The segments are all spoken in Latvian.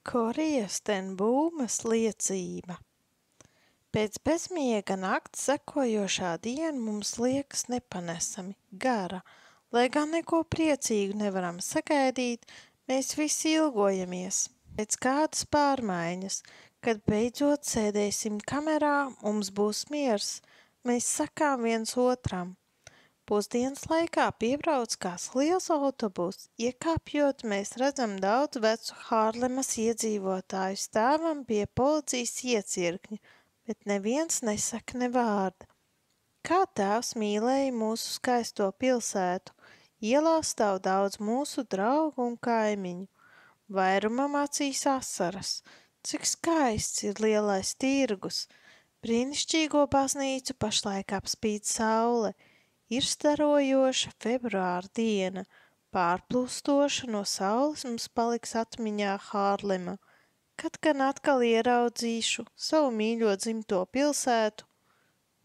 Korijas ten Būmas liecība. Pēc bezmiega nakts sekojošā diena mums liekas nepanesami gara, lai gan neko priecīgu nevaram sagaidīt, mēs visi ilgojamies pēc kādas pārmaiņas, kad beidzot sēdēsim kamerā, mums būs miers, mēs sakām viens otram. Pusdienas laikā piebrauc kāds liels autobuss, iekāpjot mēs redzam daudz vecu Hārlemas iedzīvotāju stāvam pie policijas iecirkņa, bet neviens nesaka ne vārda. Kā tēvs mīlēja mūsu skaisto pilsētu, ielās stāv daudz mūsu draugu un kaimiņu. Vairumam acīs asaras, cik skaists ir lielais tirgus, brīnišķīgo baznīcu pašlaik apspīd saule. Ir starojoša februāra diena, pārplūstoša no saules mums paliks atmiņā Hārlema. Kad gan atkal ieraudzīšu savu mīļo dzimto pilsētu?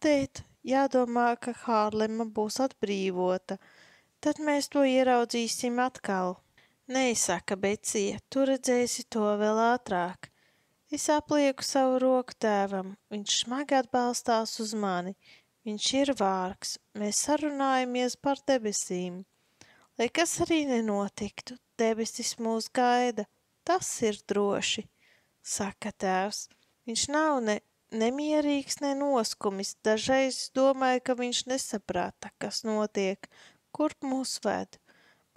Tēt, jādomā, ka Hārlema būs atbrīvota, tad mēs to ieraudzīsim atkal. Nē, saka Becija, tu redzēsi to vēl ātrāk. Es aplieku savu roku tēvam, viņš smagi atbalstās uz mani. Viņš ir vārgs, mēs sarunājamies par debesīm. Lai kas arī nenotiktu, debesis mūs gaida, tas ir droši, saka tēvs. Viņš nav nemierīgs, ne noskumis, dažreiz domāju, ka viņš nesaprata, kas notiek, kurp mūs ved.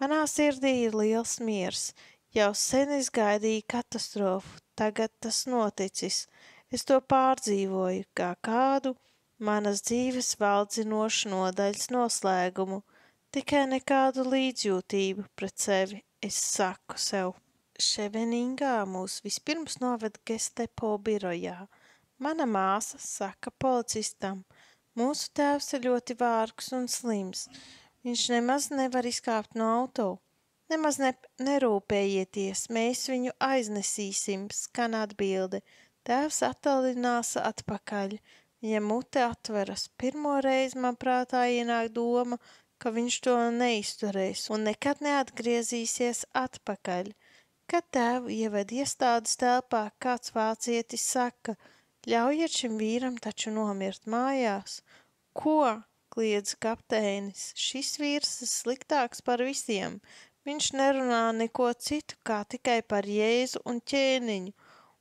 Manā sirdī ir liels miers, jau sen es gaidīju katastrofu, tagad tas noticis. Es to pārdzīvoju kā kādu manas dzīves valdzinošu nodaļas noslēgumu, tikai nekādu līdzjūtību pret sevi, es saku sev. Ševeningā mūs vispirms noved Gestapo birojā. Mana māsa saka policistam, mūsu tēvs ir ļoti vārgs un slims, viņš nemaz nevar izkāpt no auto. Nemaz nerūpējieties, mēs viņu aiznesīsim, skan atbilde. Tēvs attālinās atpakaļ. Viņa mute atveras. Pirmo reizi man prātā ienāk doma, ka viņš to neizturēs un nekad neatgriezīsies atpakaļ. Kad tēvu ieved iestādes telpā, kāds vācietis saka, ļaujiet šim vīram taču nomirt mājās. Ko? Kliedz kapteinis. Šis vīrs ir sliktāks par visiem. Viņš nerunā neko citu, kā tikai par Jēzu un ķēniņu.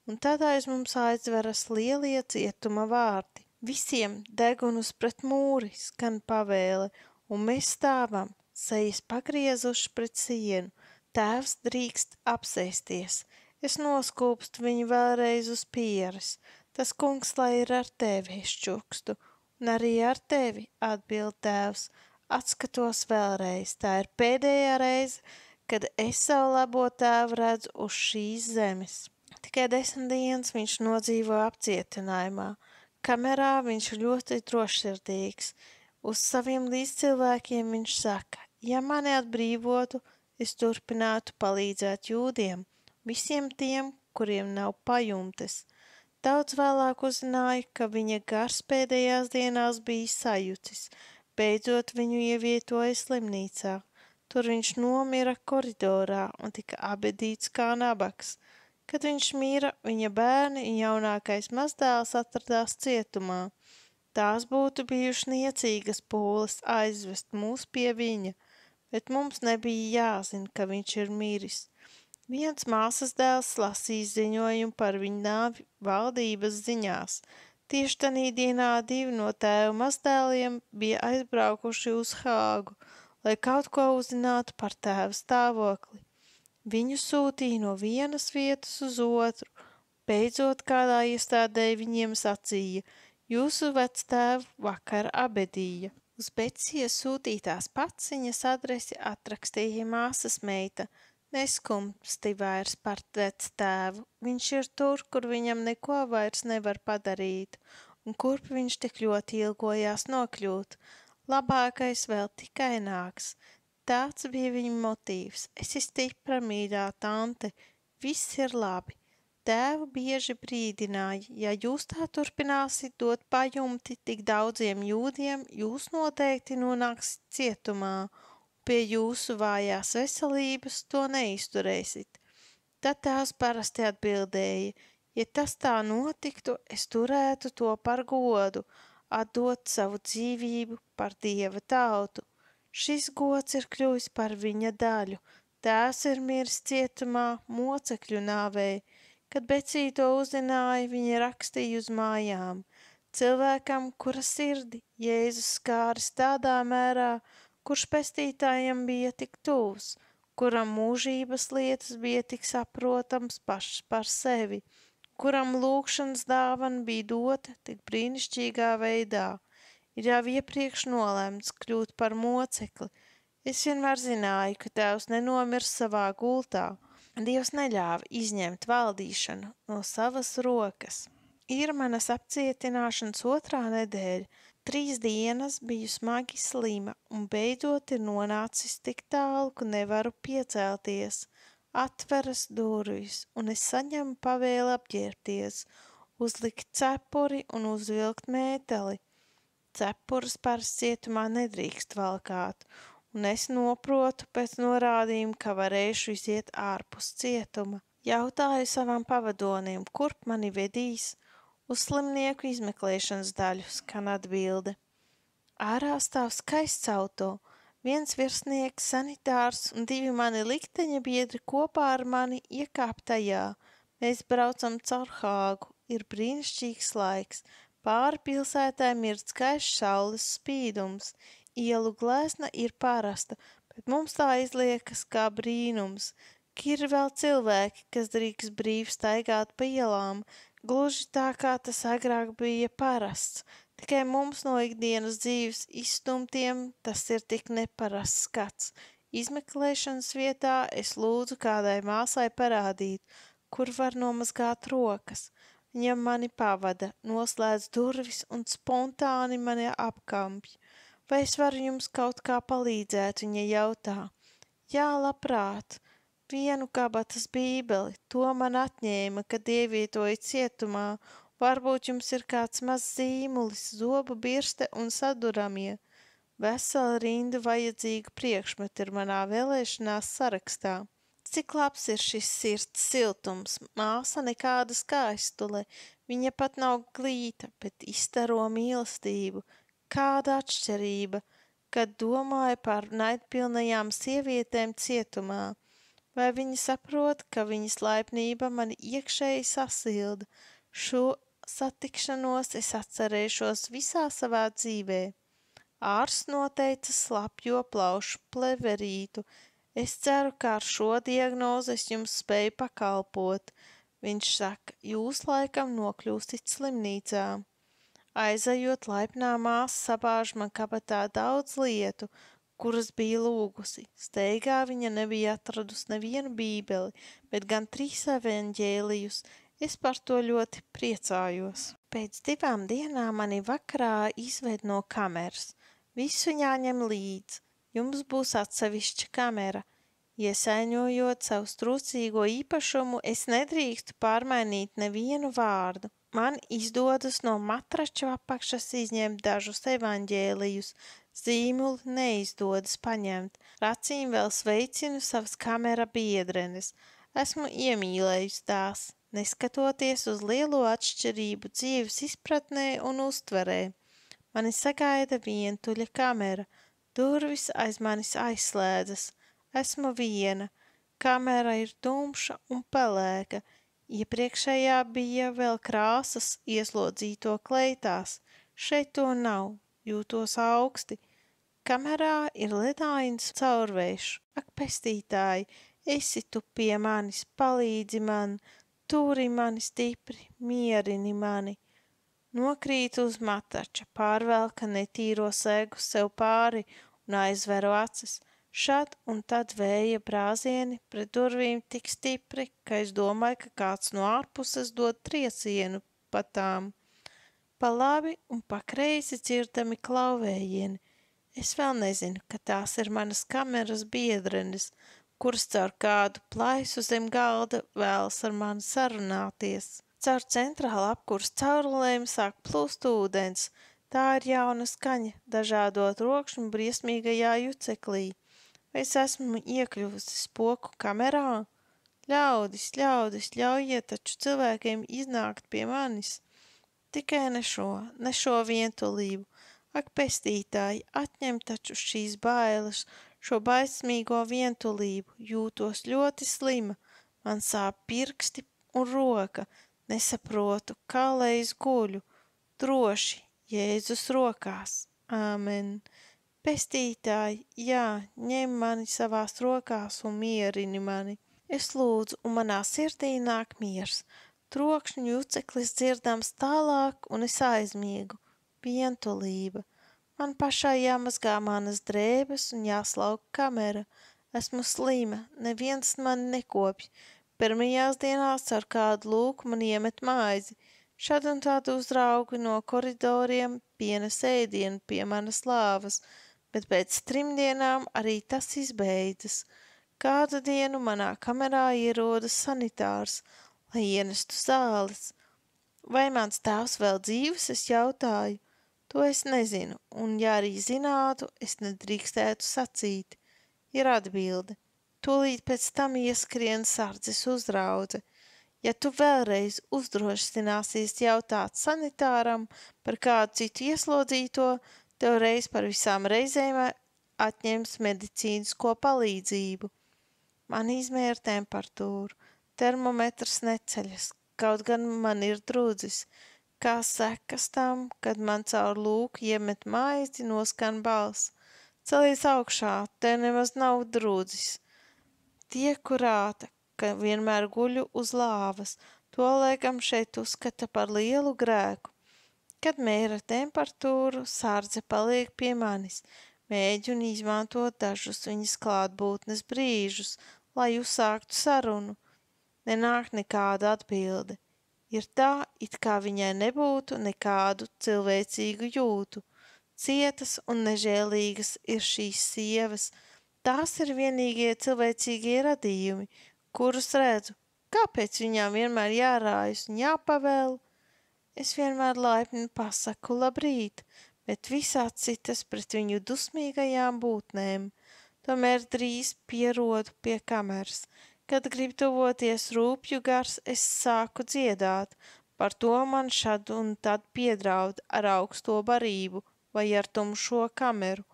Un tad aiz mums aizveras lielie cietuma vārti. Visiem degunus pret mūri, skan pavēle, un mēs stāvam, sejas pagriezuši pret sienu. Tēvs drīkst apsēsties. Es noskūpstu viņu vēlreiz uz pieres. Tas kungs, lai ir ar tevi, es čukstu. Un arī ar tevi, atbild tēvs. Atskatos vēlreiz. Tā ir pēdējā reize, kad es savu labo tēvu redzu uz šīs zemes. Tikai 10 dienas viņš nodzīvo apcietinājumā. Kamerā viņš ļoti drošsirdīgs. Uz saviem līdzcilvēkiem viņš saka, ja mani atbrīvotu, es turpinātu palīdzēt jūdiem, visiem tiem, kuriem nav pajumtes. Daudz vēlāk uzzināja, ka viņa gars pēdējās dienās bija sajucis, beidzot viņu ievietoja slimnīcā. Tur viņš nomira koridorā un tika abedīts kā nabaks. Kad viņš mīra, viņa bērni un jaunākais mazdēls atradās cietumā. Tās būtu bijušas niecīgas pūles aizvest mūs pie viņa, bet mums nebija jāzina, ka viņš ir miris. Viens māsas dēls lasīja ziņojumu par viņu nāvi valdības ziņās. Tieši tanī dienā 2 no tēva mazdēliem bija aizbraukuši uz Hāgu, lai kaut ko uzzinātu par tēva stāvokli. Viņu sūtīja no vienas vietas uz otru. Beidzot kādā iestādē viņiem sacīja, jūsu vectēvu vakar abedīja. Uz Becijas sūtītās paciņas adresi atrakstīja māsas meita. Neskumsti vairs par vectēvu. Viņš ir tur, kur viņam neko vairs nevar padarīt, un kurp viņš tik ļoti ilgojās nokļūt. Labākais vēl tikai nāks. Tāds bija viņa motīvs. Es esmu stipra, mīļā tante. Viss ir labi. Tēvu bieži brīdināja, ja jūs tā turpināsiet dot pajumti tik daudziem jūdiem, jūs noteikti nonāksiet cietumā. Pie jūsu vājās veselības to neizturēsit. Tad tēvs parasti atbildēja: ja tas tā notiktu, es turētu to par godu, atdot savu dzīvību par Dieva tautu. Šis gods ir kļuvis par viņa daļu. Tēvs ir miris cietumā mocekļu nāvei. Kad Becī to uzzināja, viņa rakstīja uz mājām: cilvēkam, kura sirdi Jēzus skāris tādā mērā, kurš pestītājam bija tik tuvs, kuram mūžības lietas bija tik saprotams pašs par sevi, kuram lūgšanas dāvana bija dota tik brīnišķīgā veidā, ir jau iepriekš nolemts kļūt par mocekli. Es vienmēr zināju, ka tēvs nenomirs savā gultā. Dievs neļāva izņemt valdīšanu no savas rokas. Ir manas apcietināšanas 2. nedēļa. 3 dienas biju smagi slima un beidzot ir nonācis tik tālu, ka nevaru piecelties. Atveras durvis un es saņemu pavēli apģērbties, uzlikt cepuri un uzvilkt mēteli. Cepures parasti cietumā nedrīkst valkāt, un es noprotu pēc norādījuma, ka varēšu iziet ārpus cietuma. Jautāju savam pavadonim, kurp mani vedīs. Uz slimnieku izmeklēšanas daļu skan atbilde. Ārā stāv skaists auto, 1 virsnieks, sanitārs un 2 mani likteņa biedri kopā ar mani iekāp tajā. Mēs braucam caur Hāgu, ir brīnišķīgs laiks. Pāri pilsētēm ir skaists saules spīdums. Ielu glezna ir parasta, bet mums tā izliekas kā brīnums. Ir vēl cilvēki, kas drīkst brīvi staigāt pa ielām, gluži tā kā tas agrāk bija parasts. Tikai mums no ikdienas dzīves izstumtiem tas ir tik neparasts skats. Izmeklēšanas vietā es lūdzu kādai māsai parādīt, kur var nomazgāt rokas. Viņa mani pavada, noslēdz durvis un spontāni mani apkampj. Vai es varu jums kaut kā palīdzēt, viņa jautā. Jā, labprāt. 1 kabatas bībeli, to man atņēma, kad ievietoja cietumā. Varbūt jums ir kāds mazs zīmulis, zobu birste un saduramie. Vesela rinda vajadzīgu priekšmetu ir manā vēlēšanās sarakstā. Cik labs ir šis sirds siltums, māsa nekāda skaistule, viņa pat nav glīta, bet izstaro mīlestību. Kāda atšķirība, kad domāju par naidpilnajām sievietēm cietumā. Vai viņi saprot, ka viņas laipnība mani iekšēji sasilda? Šo satikšanos es atcerēšos visā savā dzīvē. Ārsts noteica slapjo plaušu pleverītu. Es ceru, ka ar šo diagnozi es jums spēju pakalpot. Viņš saka, jūs laikam nokļūstit slimnīcā. Aizejot, laipnā māsa sabāž man kabatā daudz lietu, kuras bija lūgusi. Steigā viņa nebija atradusi nevienu bībeli, bet gan 3 evaņģēlijus. Es par to ļoti priecājos. Pēc 2 dienām mani vakarā izved no kameras. Visu jāņem līdz. Jums būs atsevišķa kamera. Iesaiņojot savu trūcīgo īpašumu, es nedrīkstu pārmainīt nevienu vārdu. Man izdodas no matraču apakšas izņemt dažus evaņģēlijus. Zīmuli neizdodas paņemt. Racīm vēl sveicinu savas kamera biedrenes. Esmu iemīlējusi tās, neskatoties uz lielo atšķirību dzīves izpratnē un uztverē. Mani sagaida vientuļa kamera. Durvis aiz manis aizslēdzas. Esmu viena. Kamera ir tumša un pelēka. Iepriekšējā bija vēl krāsas ieslodzīto kleitās. Šeit to nav. Jūtos augsti. Kamerā ir ledains caurvējš. Ak, pestītāji, esi tu pie manis, palīdzi man, turi mani stipri, mierini mani. Nokrītu uz matrača, pārvelka netīro segu sev pāri un aizveru acis. Šad un tad vēja brāzieni pret durvīm tik stipri, ka es domāju, ka kāds no ārpuses dod triecienu pa tām. Pa labi un pa kreisi dzirdami klauvējieni. Es vēl nezinu, ka tās ir manas kameras biedrenes, kuras caur kādu plaisu zem galda vēlas ar mani sarunāties. Caur centrāla apkurs caurulēm sāk plūst ūdens. Tā ir jauna skaņa, dažādot rokšņu briesmīgajā juceklī. Vai es esmu iekļuvusi spoku kamerā? Ļaudis, ļaujiet taču cilvēkiem iznākt pie manis. Tikai ne šo vientulību. Ak, pestītāji, atņem taču šīs bailes, šo baismīgo vientulību. Jūtos ļoti slima, man sāp pirksti un roka. Nesaprotu, kā lai es guļu. Droši, Jēzus rokās. Āmen. Pestītāji, jā, ņem mani savās rokās un mierini mani. Es lūdzu, un manā sirdī nāk miers. Trokšņu juceklis dzirdams tālāk, un es aizmiegu. Vientulība. Man pašai jāmazgā manas drēbes un jāslauk kamera. Esmu slima, neviens mani nekopj. Pirmajās dienās ar kādu lūku man iemet maizi. Šad un tad uzraugi no koridoriem pienes ēdienu pie manas lāvas, bet pēc 3 dienām arī tas izbeidzas. Kādu dienu manā kamerā ierodas sanitārs, lai ienestu zāles. Vai mans tēvs vēl dzīves, es jautāju. To es nezinu, un ja arī zinātu, es nedrīkstētu sacīt. Ir atbilde. Tūlīt pēc tam ieskrien sardzes uzraudze. Ja tu vēlreiz uzdrošināsies jautāt sanitāram par kādu citu ieslodzīto, tev reiz par visām reizēm atņems medicīnisko palīdzību. Man izmēra temperatūru, termometrs neceļas, kaut gan man ir drudzis. Kā sekas tam, kad man caur lūku iemet maizi, noskan balss. Celies augšā, tev nemaz nav drudzis. Tiek kurāta, ka vienmēr guļu uz lāvas, to laikam šeit uzskata par lielu grēku. Kad mēra temperatūru, sārdze paliek pie manis, mēģinu izmantot dažus viņas klātbūtnes brīžus, lai uzsāktu sarunu. Nenāk nekāda atbilde. Ir tā, it kā viņai nebūtu nekādu cilvēcīgu jūtu. Cietas un nežēlīgas ir šīs sievas. Tās ir vienīgie cilvēcīgie radījumi, kurus redzu. Kāpēc viņām vienmēr jārājas un jāpavēl? Es vienmēr laipni pasaku labrīt, bet visāds citas pret viņu dusmīgajām būtnēm. Tomēr drīz pierodu pie kameras. Kad grib tuvoties rūpju gars, es sāku dziedāt. Par to man šad un tad piedraud ar augsto barību vai ar tumšo kameru.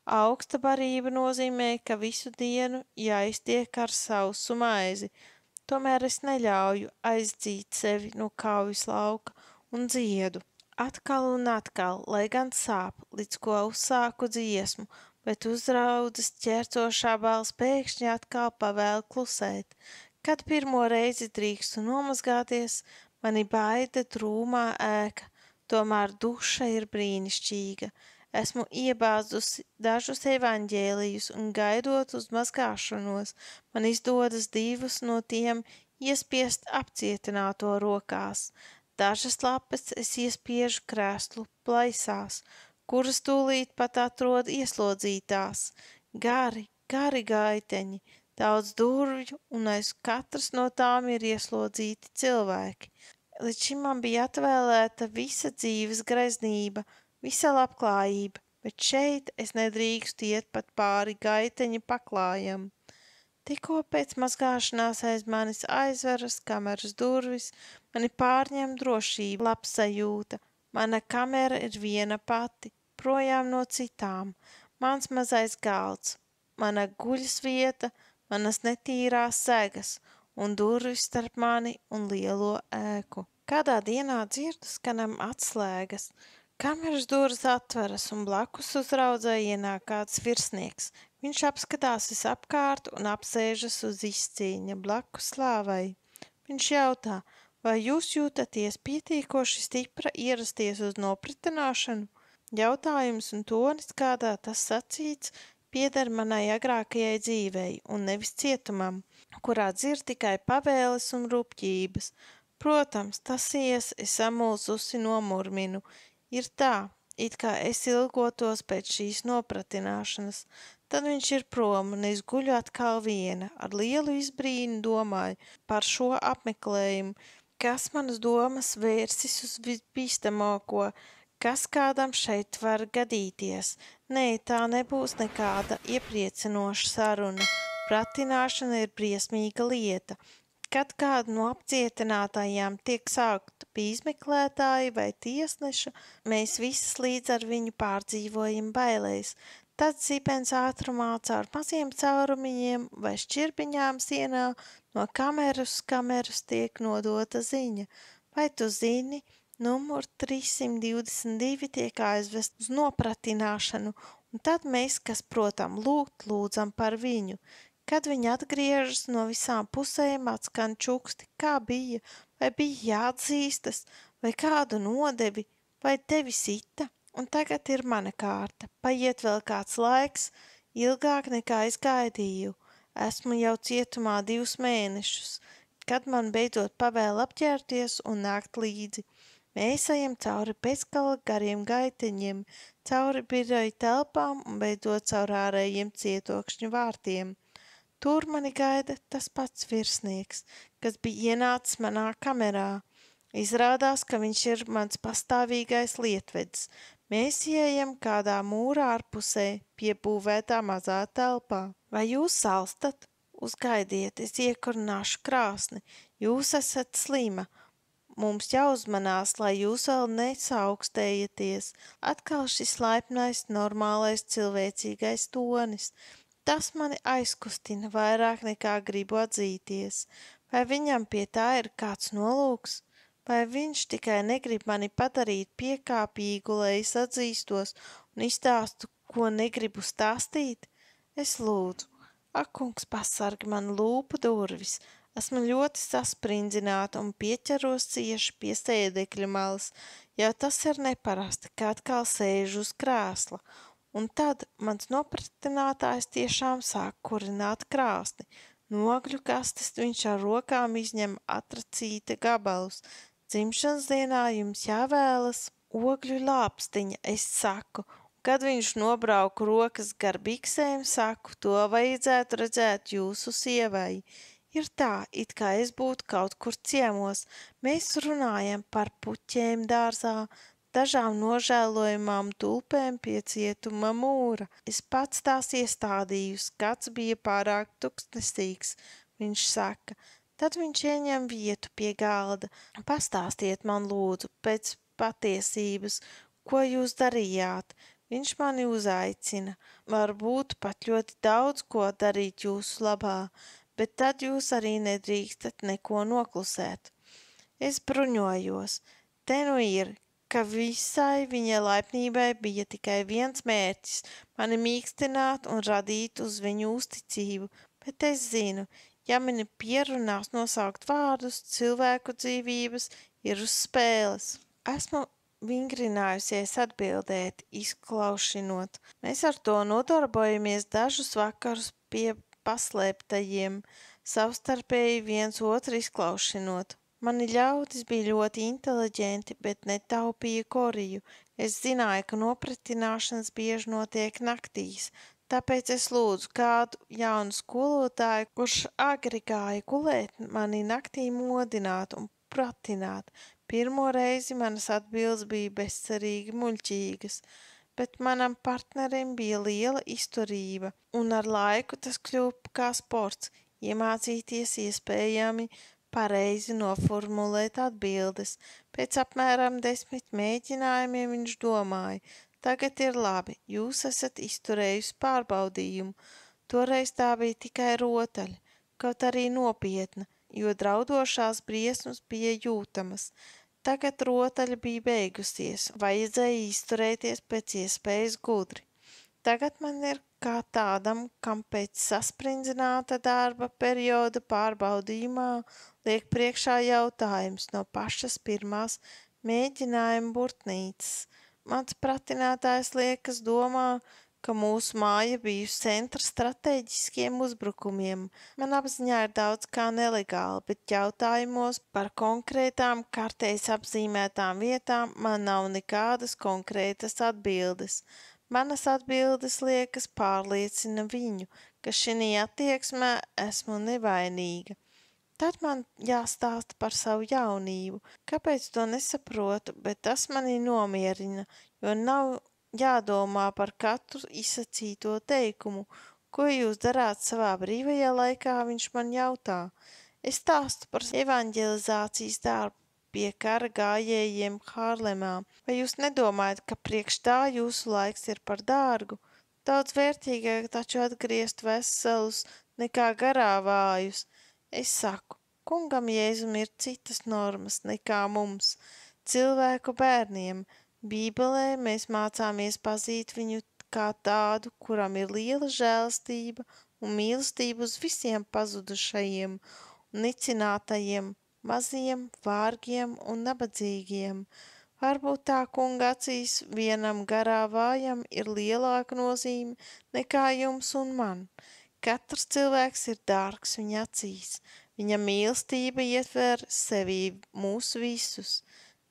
Augsta barība nozīmē, ka visu dienu jāiztiek ar sausu maizi. Tomēr es neļauju aizdzīt sevi no kaujas lauka un dziedu. Atkal un atkal, lai gan sāp, līdz ko uzsāku dziesmu, bet uzraudzes ķercošā balss pēkšņi atkal pavēl klusēt. Kad pirmo reizi drīkstu nomazgāties, mani baida drūmā ēka, tomēr duša ir brīnišķīga. Esmu iebāzusi dažus evaņģēlijus un gaidot uz mazgāšanos, man izdodas 2 no tiem iespiest apcietināto rokās. Dažas lapes es iespiežu krēslu plaisās, kuras tūlīt pat atrod ieslodzītās. Gari gaiteņi, daudz durvju, un aiz katras no tām ir ieslodzīti cilvēki. Līdz šim man bija atvēlēta visa dzīves greznība, visa labklājība, bet šeit es nedrīkstu iet pat pāri gaiteņa paklājam. Tikko pēc mazgāšanās aiz manis aizveras kameras durvis, mani pārņem drošība, labsajūta. Mana kamera ir viena pati, projām no citām, mans mazais galds, mana guļas vieta, manas netīrās segas un durvis starp mani un lielo ēku. Kādā dienā dzirdu skanam atslēgas, kameras durvis atveras un blakus uzraudzē ienāk kāds virsnieks. Viņš apskatās visapkārt un apsēžas uz izcīņa blakus slāvai. Viņš jautā, vai jūs jūtaties pietiekoši stipra ierasties uz nopratināšanu? Jautājums un tonis, kādā tas sacīts, pieder manai agrākajai dzīvei un nevis cietumam, kurā dzird tikai pavēles un rupjības. Protams, tas es samulsusi nomurminu. Ir tā, it kā es ilgotos pēc šīs nopratināšanas. Tad viņš ir prom un es guļu atkal viena, ar lielu izbrīnu domāju par šo apmeklējumu, kas manas domas vērsis uz visbīstamāko, kas kādam šeit var gadīties. Nē, tā nebūs nekāda iepriecinoša saruna. Pratināšana ir briesmīga lieta. Kad kāda no apcietinātajām tiek saukta pie izmeklētāja vai tiesneša, mēs visas līdz ar viņu pārdzīvojam bailēs. Tad zibens ātrumā caur maziem caurumiņiem vai šķirbiņām sienā no kameras uz kameras tiek nodota ziņa. Vai tu zini, numur 322 tiek aizvest uz nopratināšanu, un tad mēs, kas, protam, lūdzam par viņu. Kad viņi atgriežas no visām pusēm, atskan čuksti, kā bija, vai bija jāatzīstas, vai kādu nodevi, vai tevi sita, un tagad ir mana kārta. Paiet vēl kāds laiks, ilgāk nekā es gaidīju. Esmu jau cietumā 2 mēnešus, kad man beidzot pavēl apģērties un nākt līdzi. Mēs ejam cauri bezgala gariem gaiteņiem, cauri biroja telpām un beidzot cauri ārējiem cietokšņu vārtiem. Tur mani gaida tas pats virsnieks, kas bija ienācis manā kamerā. Izrādās, ka viņš ir mans pastāvīgais lietvedis. Mēs ieejam kādā mūrā ārpusē, piebūvētā mazā telpā. Vai jūs salstat? Uzgaidiet, es iekurināšu krāsni. Jūs esat slima. Mums jāuzmanās, lai jūs vēl nesaaugstējaties. Atkal šis laipnais, normālais, cilvēcīgais tonis. Tas mani aizkustina vairāk nekā gribu atzīties. Vai viņam pie tā ir kāds nolūks? Vai viņš tikai negrib mani padarīt piekāpīgu, lai es atzīstos un izstāstu, ko negribu stāstīt? Es lūdzu, ak, kungs, pasargi man lūpu durvis. Esmu ļoti sasprindzināta un pieķeros cieši pie sēdekļa malas, jo tas ir neparasti, kā atkal sēžu uz krēsla. Un tad mans nopratinātājs tiešām sāk kurināt krāsni. Nogļu kastes viņš ar rokām izņem atracīta gabalus. Dzimšanas dienā jums jāvēlas ogļu lāpstiņa, es saku. Kad viņš nobrauku rokas gar biksēm, saku, to vajadzētu redzēt jūsu sievai. Ir tā, it kā es būtu kaut kur ciemos. Mēs runājam par puķēm dārzā, dažām nožēlojamām tulpēm pie cietuma mūra. Es pats tās iestādīju, skats bija pārāk tuksnesīgs, viņš saka. Tad viņš ieņem vietu pie galda. Pastāstiet man lūdzu pēc patiesības, ko jūs darījāt. Viņš mani uzaicina. Varbūt pat ļoti daudz ko darīt jūsu labā, bet tad jūs arī nedrīkstat neko noklusēt. Es bruņojos. Te nu ir, ka visai viņa laipnībai bija tikai viens mērķis – mani mīkstināt un radīt uz viņu uzticību, bet es zinu, ja mani pierunās nosaukt vārdus, cilvēku dzīvības ir uz spēles. Esmu vingrinājusies atbildēt, izklaušinot. Mēs ar to nodarbojamies dažus vakarus pie paslēptajiem, savstarpēji viens otru izklaušinot. Mani ļaudis bija ļoti inteliģenti, bet netaupīja koriju. Es zināju, ka nopratināšanas bieži notiek naktīs, tāpēc es lūdzu kādu jaunu skolotāju, kurš agri gāja gulēt, mani naktī modināt un pratināt. Pirmo reizi manas atbildes bija bezcerīgi muļķīgas, bet manam partnerim bija liela izturība, un ar laiku tas kļuva kā sports, iemācīties iespējami pareizi noformulēt atbildes. Pēc apmēram 10 mēģinājumiem viņš domāja, tagad ir labi, jūs esat izturējusi pārbaudījumu. Toreiz tā bija tikai rotaļa, kaut arī nopietna, jo draudošās briesmas bija jūtamas. Tagad rotaļa bija beigusies, vajadzēja izturēties pēc iespējas gudri. Tagad man ir kā tādam, kam pēc sasprindzināta darba perioda pārbaudījumā liek priekšā jautājums no pašas pirmās mēģinājuma burtnīcas. Mans pratinātājs liekas domā, ka mūsu māja bijusi centra strateģiskiem uzbrukumiem. Man apziņā ir daudz kā nelegāli, bet jautājumos par konkrētām kartēs apzīmētām vietām man nav nekādas konkrētas atbildes. Manas atbildes liekas pārliecina viņu, ka šī attieksmē esmu nevainīga. Tad man jāstāsta par savu jaunību. Kāpēc to nesaprotu, bet tas mani nomierina, jo nav jādomā par katru izsacīto teikumu, Ko jūs darāt savā brīvajā laikā, viņš man jautā. Es stāstu par evanģelizācijas darbu pie kara gājējiem Hārlemā. Vai jūs nedomājat, ka priekš tā jūsu laiks ir par dārgu? Daudz vērtīgāk taču atgriezt veselus nekā garā vājus. Es saku, kungam Jēzum ir citas normas nekā mums, cilvēku bērniem. Bībelē mēs mācāmies pazīt viņu kā tādu, kuram ir liela žēlastība un mīlestība uz visiem pazudušajiem un nicinātajiem, maziem, vārgiem un nabadzīgiem. Varbūt tā kunga acīs vienam garā vājam ir lielāka nozīme nekā jums un man. Katrs cilvēks ir dārgs viņa acīs. Viņa mīlestība ietver sevī mūs visus.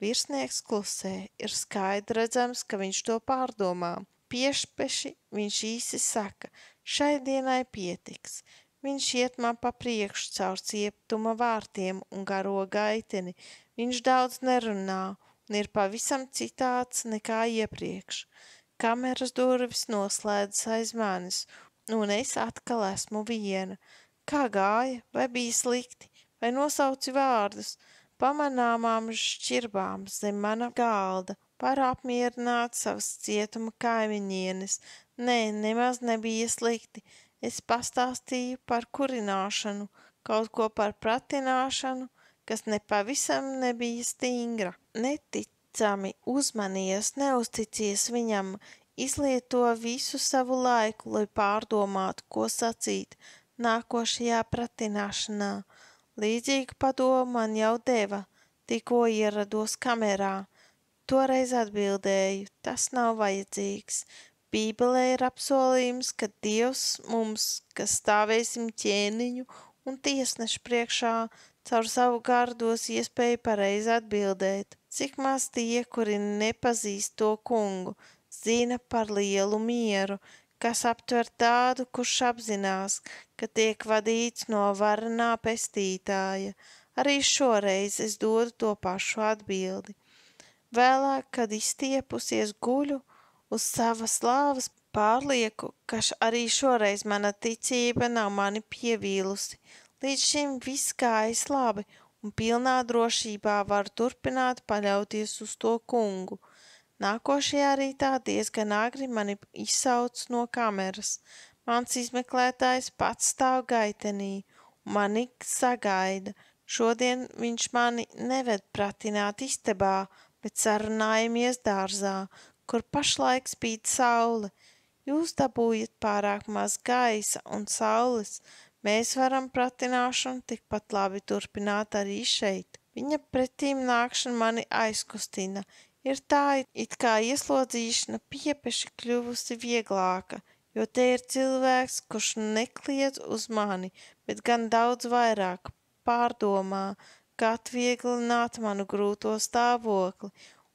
Virsnieks klusē, ir skaidri redzams, ka viņš to pārdomā. Piešpeši viņš īsi saka, šai dienai pietiks. Viņš iet man pa priekšu caur cietuma vārtiem un garo gaiteni. Viņš daudz nerunā un ir pavisam citāds nekā iepriekš. Kameras durvis noslēdzas aiz manis, un es atkal esmu viena. Kā gāja, vai bija slikti, vai nosauci vārdus, pamanāmām šķirbām zem mana galda. Var apmierināt savas cietuma kaimiņienes. Nē, nemaz nebija slikti. Es pastāstīju par kurināšanu, kaut ko par pratināšanu, kas nepavisam nebija stingra. Neticami uzmanies, neusticies viņam, izlieto visu savu laiku, lai pārdomātu, ko sacīt nākošajā pratināšanā. Līdzīgu padomu man jau deva, tikko ierados kamerā. Toreiz atbildēju, tas nav vajadzīgs. Bībelē ir apsolījums, ka Dievs mums, kas stāvēsim ķēniņu un tiesnešu priekšā, caur savu garu dos iespēju pareizi atbildēt. Cik maz tie, kuri nepazīst to kungu, zina par lielu mieru, kas aptver tādu, kurš apzinās, ka tiek vadīts no varenā pestītāja. Arī šoreiz es dodu to pašu atbildi. Vēlāk, kad izstiepusies guļu uz savas slāvas, pārlieku, ka arī šoreiz mana ticība nav mani pievīlusi. Līdz šim viss gājis labi un pilnā drošībā varu turpināt paļauties uz to kungu. Nākošajā rītā diezgan agri mani izsauc no kameras. Mans izmeklētājs pats stāv gaitenī un mani sagaida. Šodien viņš mani neved pratināt istabā, bet sarunājamies dārzā, kur pašlaik spīd saule. Jūs dabūjat pārāk maz gaisa un saules. Mēs varam pratināšanu tikpat labi turpināt arī šeit. Viņa pretīm nākšana mani aizkustina. Ir tā, it kā ieslodzīšana piepeši kļuvusi vieglāka, jo te ir cilvēks, kurš nekliedz uz mani, bet gan daudz vairāk pārdomā, kā atvieglināt manu grūto stāvokli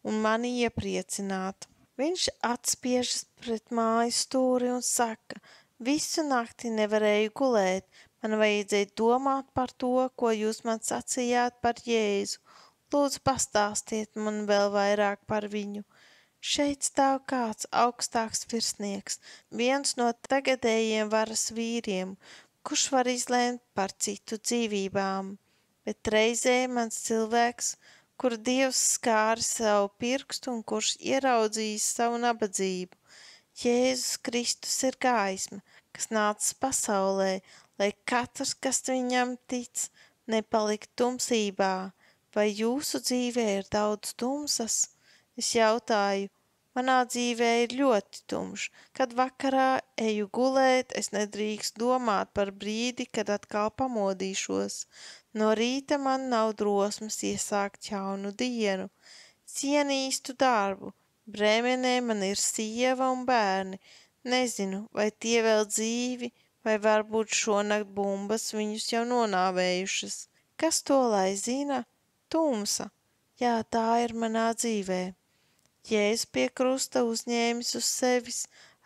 un mani iepriecināt. Viņš atspiežas pret mājas stūri un saka, visu nakti nevarēju gulēt, man vajadzēja domāt par to, ko jūs man sacījāt par Jēzu. Lūdzu, pastāstiet man vēl vairāk par viņu. Šeit stāv kāds augstāks virsnieks, viens no tagadējiem varas vīriem, kurš var izlēmt par citu dzīvībām. Bet reizē mans cilvēks, kur Dievs skāra savu pirkstu un kurš ieraudzījis savu nabadzību. Jēzus Kristus ir gaisma, kas nācis pasaulē, lai katrs, kas viņam tic, nepalikt tumsībā. Vai jūsu dzīvē ir daudz tumsas? Es jautāju, manā dzīvē ir ļoti tumšs. Kad vakarā eju gulēt, es nedrīkst domāt par brīdi, kad atkal pamodīšos. No rīta man nav drosmas iesākt jaunu dienu. Cienīstu darbu. Bremenē man ir sieva un bērni. Nezinu, vai tie vēl dzīvi, vai varbūt šonakt bumbas viņus jau nonāvējušas. Kas to lai zina? Tumsa. Jā, tā ir manā dzīvē. Jēzus pie krusta uzņēmis uz sevis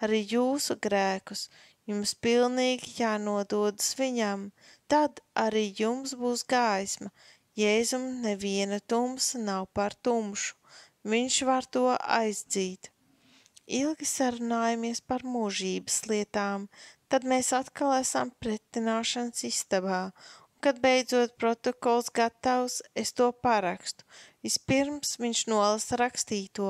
arī jūsu grēkus. Jums pilnīgi jānododas viņam. Tad arī jums būs gaisma. Jēzum neviena tumsa nav par tumšu. Viņš var to aizdzīt. Ilgi sarunājamies par mūžības lietām. Tad mēs atkal esam pretināšanas istabā. Kad beidzot protokols gatavs, es to parakstu. Vispirms viņš nolasa rakstīto.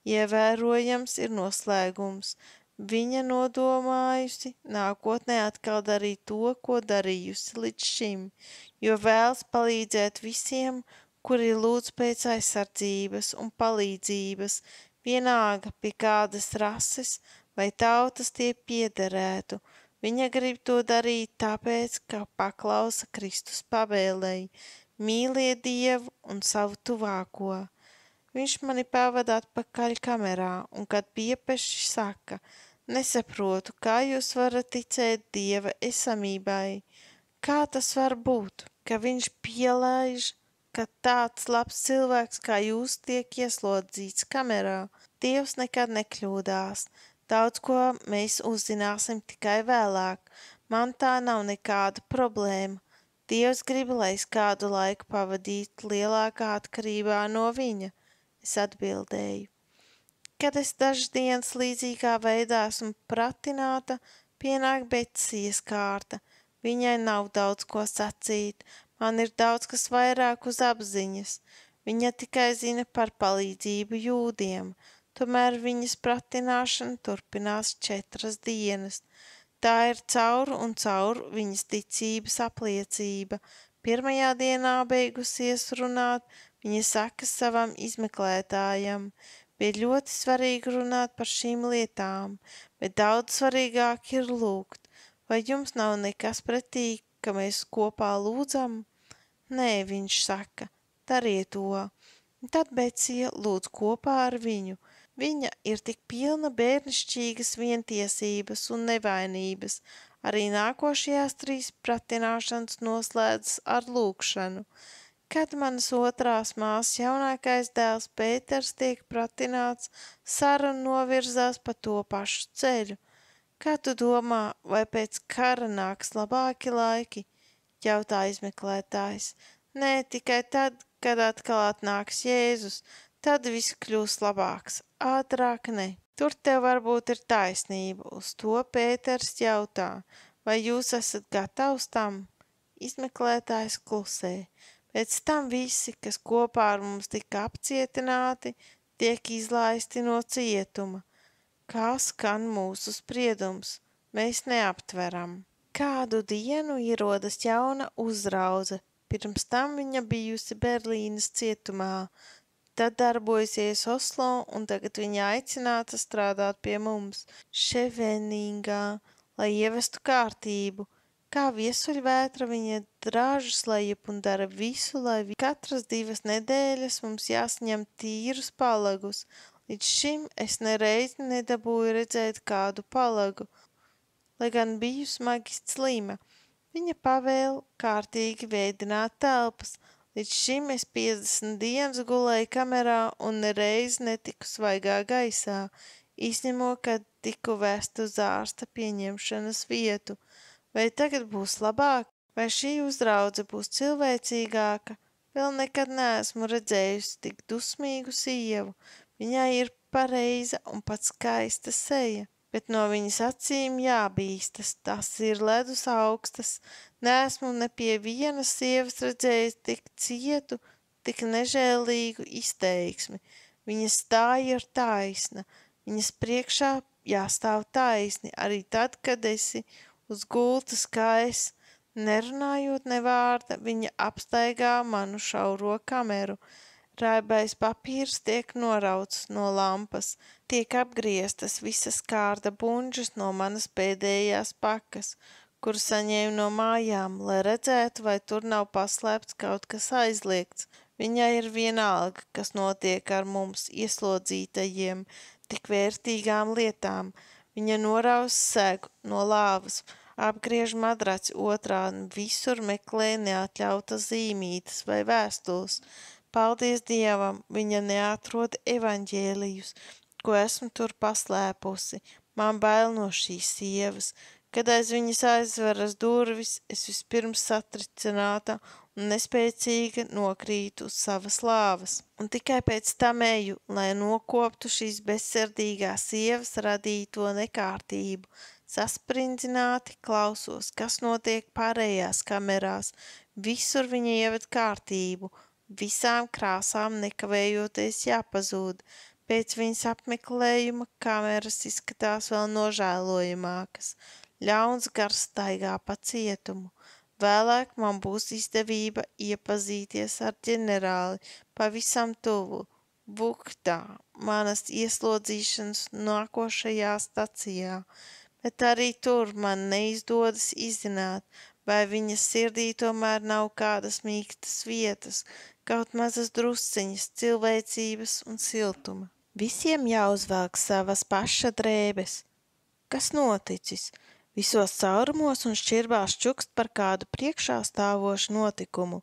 Ievērojams ir noslēgums. Viņa nodomājusi nākotnē atkal darīt to, ko darījusi līdz šim, jo vēlas palīdzēt visiem, kuri lūdz pēc aizsardzības un palīdzības, vienalga pie kādas rases vai tautas tie piederētu. Viņa grib to darīt tāpēc, ka paklausa Kristus pavēlei, mīliet Dievu un savu tuvāko. Viņš mani pavada atpakaļ kamerā, un kad piepeši saka, nesaprotu, kā jūs varat ticēt Dieva esamībai. Kā tas var būt, ka viņš pielaiž, ka tāds labs cilvēks kā jūs tiek ieslodzīts kamerā? Dievs nekad nekļūdās. Daudz ko mēs uzzināsim tikai vēlāk. Man tā nav nekāda problēma. Dievs grib, lai es kādu laiku pavadītu lielākā atkarībā no viņa. Es atbildēju. Kad es dažas dienas līdzīgā veidā esmu pratināta, pienāk Becijas kārta. Viņai nav daudz ko sacīt. Man ir daudz kas vairāk uz apziņas. Viņa tikai zina par palīdzību jūdiem. Tomēr viņas pratināšana turpinās 4 dienas. Tā ir caur un caur viņas ticības apliecība. Pirmajā dienā beigusies runāt, viņa saka savam izmeklētājam, bija ļoti svarīgi runāt par šīm lietām, bet daudz svarīgāk ir lūgt. Vai jums nav nekas pretī, ka mēs kopā lūdzam? Nē, viņš saka, dariet to. Tad Becija lūdz kopā ar viņu. Viņa ir tik pilna bērnišķīgas vientiesības un nevainības. Arī nākošajās 3 pratināšanas noslēdzas ar lūgšanu. Kad manas otrās māsas jaunākais dēls Pēters tiek pratināts, saruna novirzās pa to pašu ceļu. Kā tu domā, vai pēc kara nāks labāki laiki? Jautā izmeklētājs. Nē, tikai tad, kad atkal atnāks Jēzus. Tad viss kļūs labāks, ātrāk ne. Tur tev varbūt ir taisnība, uz to Pēters jautā, vai jūs esat gatavs tam? Izmeklētājs klusē. Pēc tam visi, kas kopā ar mums tika apcietināti, tiek izlaisti no cietuma. Kā skan mūsu spriedums, mēs neaptveram. Kādu dienu ierodas jauna uzraudze, pirms tam viņa bijusi Berlīnes cietumā. Tad darbojusies Oslo, un tagad viņa aicināta strādāt pie mums, Ševenīgā, lai ievestu kārtību. Kā viesuļvētra viņa drāžas lejup un dara visu, lai katras 2 nedēļas mums jāsaņem tīrus palagus. Līdz šim es nereizi nedabūju redzēt kādu palagu, lai gan biju smagi slima. Viņa pavēl kārtīgi veidināt telpas. Līdz šim es 50 dienas gulēju kamerā un nereiz netiku svaigā gaisā, izņemot, kad tiku vest uz ārsta pieņemšanas vietu. Vai tagad būs labāk? Vai šī uzraudze būs cilvēcīgāka? Vēl nekad neesmu redzējusi tik dusmīgu sievu. Viņai ir pareiza un pat skaista seja, bet no viņas acīm jābīstas, tas ir ledus augstas. Neesmu ne pie vienas sievas redzējis tik cietu, tik nežēlīgu izteiksmi. Viņas stāja ir taisna, viņas priekšā jāstāv taisni, arī tad, kad esi uz gultas kā es. Nerunājot ne vārda, viņa apstaigā manu šauro kameru. Raibais papīrs tiek norauts no lampas, tiek apgrieztas visas kārda bunžas no manas pēdējās pakas, kuru saņēmu no mājām, lai redzētu, vai tur nav paslēpts kaut kas aizliegts. Viņai ir vienalga, kas notiek ar mums ieslodzītajiem, tik vērtīgām lietām. Viņa noraus segu no lāvas, apgriež madraci otrādi, visur meklē neatļautas zīmītes vai vēstules. Paldies Dievam, viņa neatrod evaņģēlijus, ko esmu tur paslēpusi. Man bail no šīs sievas. Kad aiz viņas aizveras durvis, es vispirms satricināta un nespēcīga nokrītu uz savas lāvas. Un tikai pēc tam eju, lai nokoptu šīs bezsirdīgās sievas radīto nekārtību. Sasprindzināti klausos, kas notiek pārējās kamerās. Visur viņa ieved kārtību, visām krāsām nekavējoties jāpazūd. Pēc viņas apmeklējuma kameras izskatās vēl nožēlojamākas. Ļauns gars staigā pa cietumu. Vēlāk man būs izdevība iepazīties ar ģenerāli pavisam tuvu. Buktā, manas ieslodzīšanas nākošajā stacijā, bet arī tur man neizdodas izzināt, vai viņas sirdī tomēr nav kādas mīkstas vietas, kaut mazas drusciņas cilvēcības un siltuma. Visiem jāuzvelk savas paša drēbes. Kas noticis? Visos caurumos un šķirbās čukst par kādu priekšā stāvošu notikumu.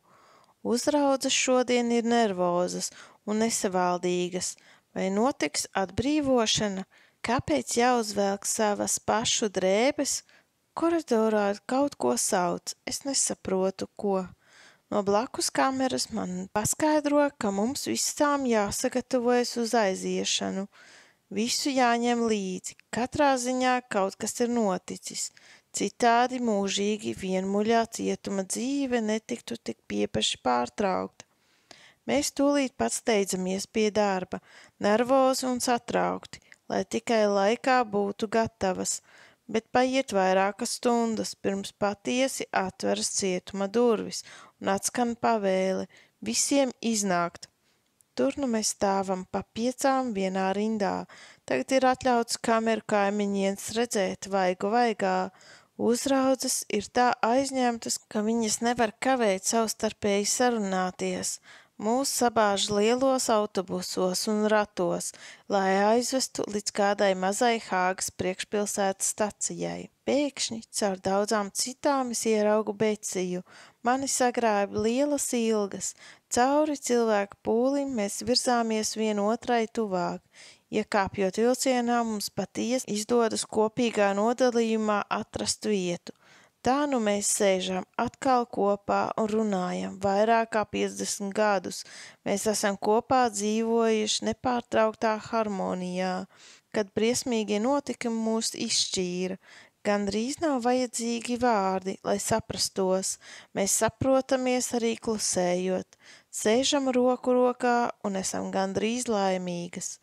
Uzraudzes šodien ir nervozas un nesavaldīgas. Vai notiks atbrīvošana? Kāpēc jāuzvelk savas pašu drēbes? Koridorā kaut ko sauc, es nesaprotu, ko. No blakus kameras man paskaidro, ka mums visām jāsagatavojas uz aiziešanu. Visu jāņem līdzi, katrā ziņā kaut kas ir noticis, citādi mūžīgi vienmuļā cietuma dzīve netiktu tik piepaši pārtraukta. Mēs tūlīt pat steidzamies pie darba, nervozi un satraukti, lai tikai laikā būtu gatavas, bet paiet vairākas stundas, pirms patiesi atveras cietuma durvis un atskan pavēle visiem iznākt. Tur nu mēs stāvam pa 5 vienā rindā. Tagad ir atļauts kameru kaimiņienes redzēt vaigu vaigā. Uzraudzes ir tā aizņemtas, ka viņas nevar kavēt savstarpēji sarunāties. Mūs sabāž lielos autobusos un ratos, lai aizvestu līdz kādai mazai Hāgas priekšpilsētas stacijai. Pēkšņi caur daudzām citām es ieraugu Beciju. Mani sagrāba lielas ilgas. Cauri cilvēku pūlim mēs virzāmies vienotrai tuvāk. Iekāpjot vilcienā, mums patiesi izdodas kopīgā nodalījumā atrast vietu. Tā nu mēs sēžam atkal kopā un runājam vairāk kā 50 gadus. Mēs esam kopā dzīvojuši nepārtrauktā harmonijā, kad briesmīgie notikumi mūs izšķīra. Gandrīz nav vajadzīgi vārdi, lai saprastos. Mēs saprotamies arī klusējot. Sēžam roku rokā un esam gandrīz laimīgas.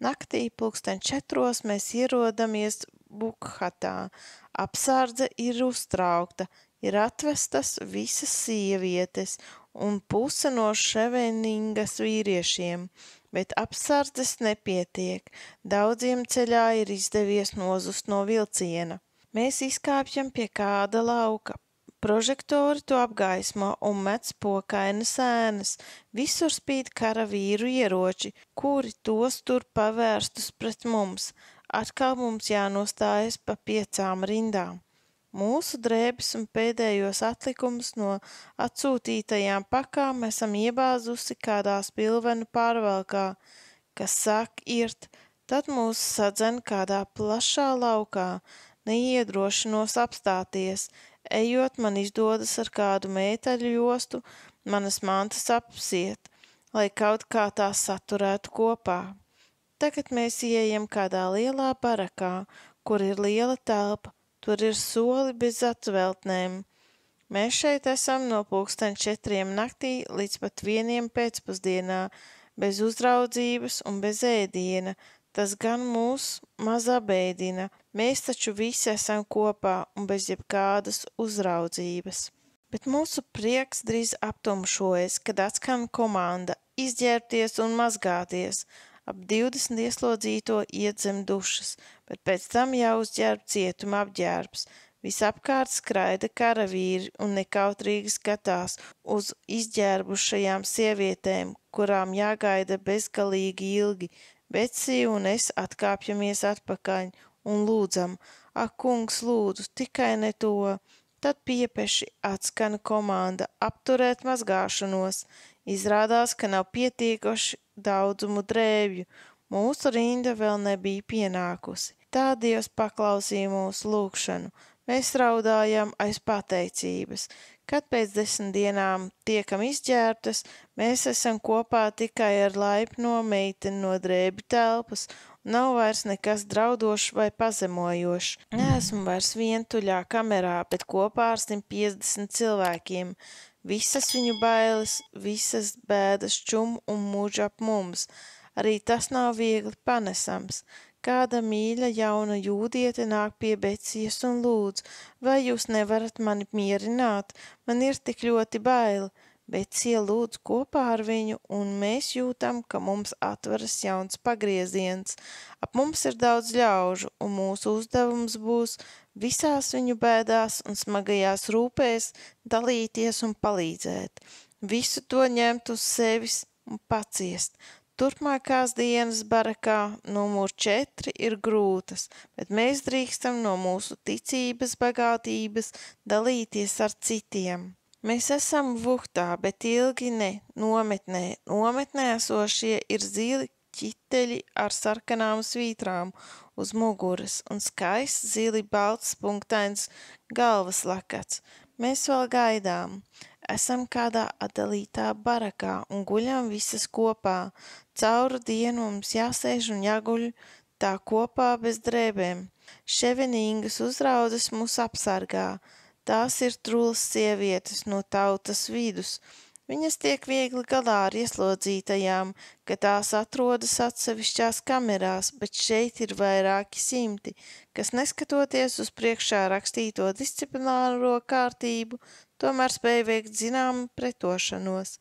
Naktī 4:00 mēs ierodamies Bukhatā. Apsardze ir uztraukta, ir atvestas visas sievietes un puse no Ševeningas vīriešiem, bet apsardzes nepietiek. Daudziem ceļā ir izdevies nozust no vilciena. Mēs izkāpjam pie kāda lauka. Prožektori to apgaismo un met pokainas ēnas. Visur spīd karavīru ieroči, kuri tos tur pavērstus pret mums. Atkal mums jānostājas pa 5 rindām. Mūsu drēbes un pēdējos atlikumus no atsūtītajām pakām esam iebāzusi kādā spilvenu pārvalkā, kas sāk irt. Tad mūs sadzen kādā plašā laukā. Neiedrošinos apstāties. Ejot, man izdodas ar kādu mēteļu jostu manas mantas apsiet, lai kaut kā tās saturētu kopā. Tagad mēs ieejam kādā lielā barakā, kur ir liela telpa. Tur ir soli bez atveltnēm. Mēs šeit esam no 4:00 naktī līdz pat 1:00 pēcpusdienā, bez uzraudzības un bez ēdiena. Tas gan mūs maz abēdina. Mēs taču visi esam kopā un bez jebkādas uzraudzības. Bet mūsu prieks drīz aptumšojas, kad atskan komanda izģērbties un mazgāties. Ap 20 ieslodzīto iet zem dušas, bet pēc tam jāuzģērb cietuma apģērbs. Visapkārt skraida karavīri un nekautrīgi skatās uz izģērbušajām sievietēm, kurām jāgaida bezgalīgi ilgi. Becija un es atkāpjamies atpakaļ un lūdzam, ak, kungs, lūdzu, tikai ne to. Tad piepeši atskana komanda apturēt mazgāšanos. Izrādās, ka nav pietiekoši daudzumu drēbju. Mūsu rinda vēl nebija pienākusi. Tā Dievs paklausīja mūsu lūgšanu. Mēs raudājam aiz pateicības. Kad pēc 10 dienām tiekam izģērbtas, mēs esam kopā tikai ar laipno meiteni no drēbju telpas Nav vairs nekas draudošs vai pazemojošs. Neesmu vairs vientuļā kamerā, bet kopā ar 150 cilvēkiem. Visas viņu bailes, visas bēdas čum un mūž ap mums. Arī tas nav viegli panesams. Kāda mīļa jauna jūdiete nāk pie Becijas un lūdz, vai jūs nevarat mani mierināt? Man ir tik ļoti bail. Becija lūdz kopā ar viņu, un mēs jūtam, ka mums atveras jauns pagrieziens. Ap mums ir daudz ļaužu, un mūsu uzdevums būs visās viņu bēdās un smagajās rūpēs dalīties un palīdzēt. Visu to ņemt uz sevis un paciest. Turpmākās dienas barakā numur 4 ir grūtas, bet mēs drīkstam no mūsu ticības bagātības dalīties ar citiem. Mēs esam vuhtā, bet ilgi ne, nometnē. Nometnē esošie ir zili ķiteļi ar sarkanām svītrām uz muguras un skaists zili balts punktains galvas lakats. Mēs vēl gaidām. Esam kādā atdalītā barakā un guļam visas kopā. Cauru dienu mums jāsēž un jāguļ tā kopā bez drēbēm. Ševenīgas uzraudzes mūs apsargā. Tās ir trulas sievietes no tautas vidus. Viņas tiek viegli galā ar ieslodzītajām, ka tās atrodas atsevišķās kamerās, bet šeit ir vairāki simti, kas neskatoties uz priekšā rakstīto disciplināro kārtību, tomēr spēj veikt zināmu pretošanos.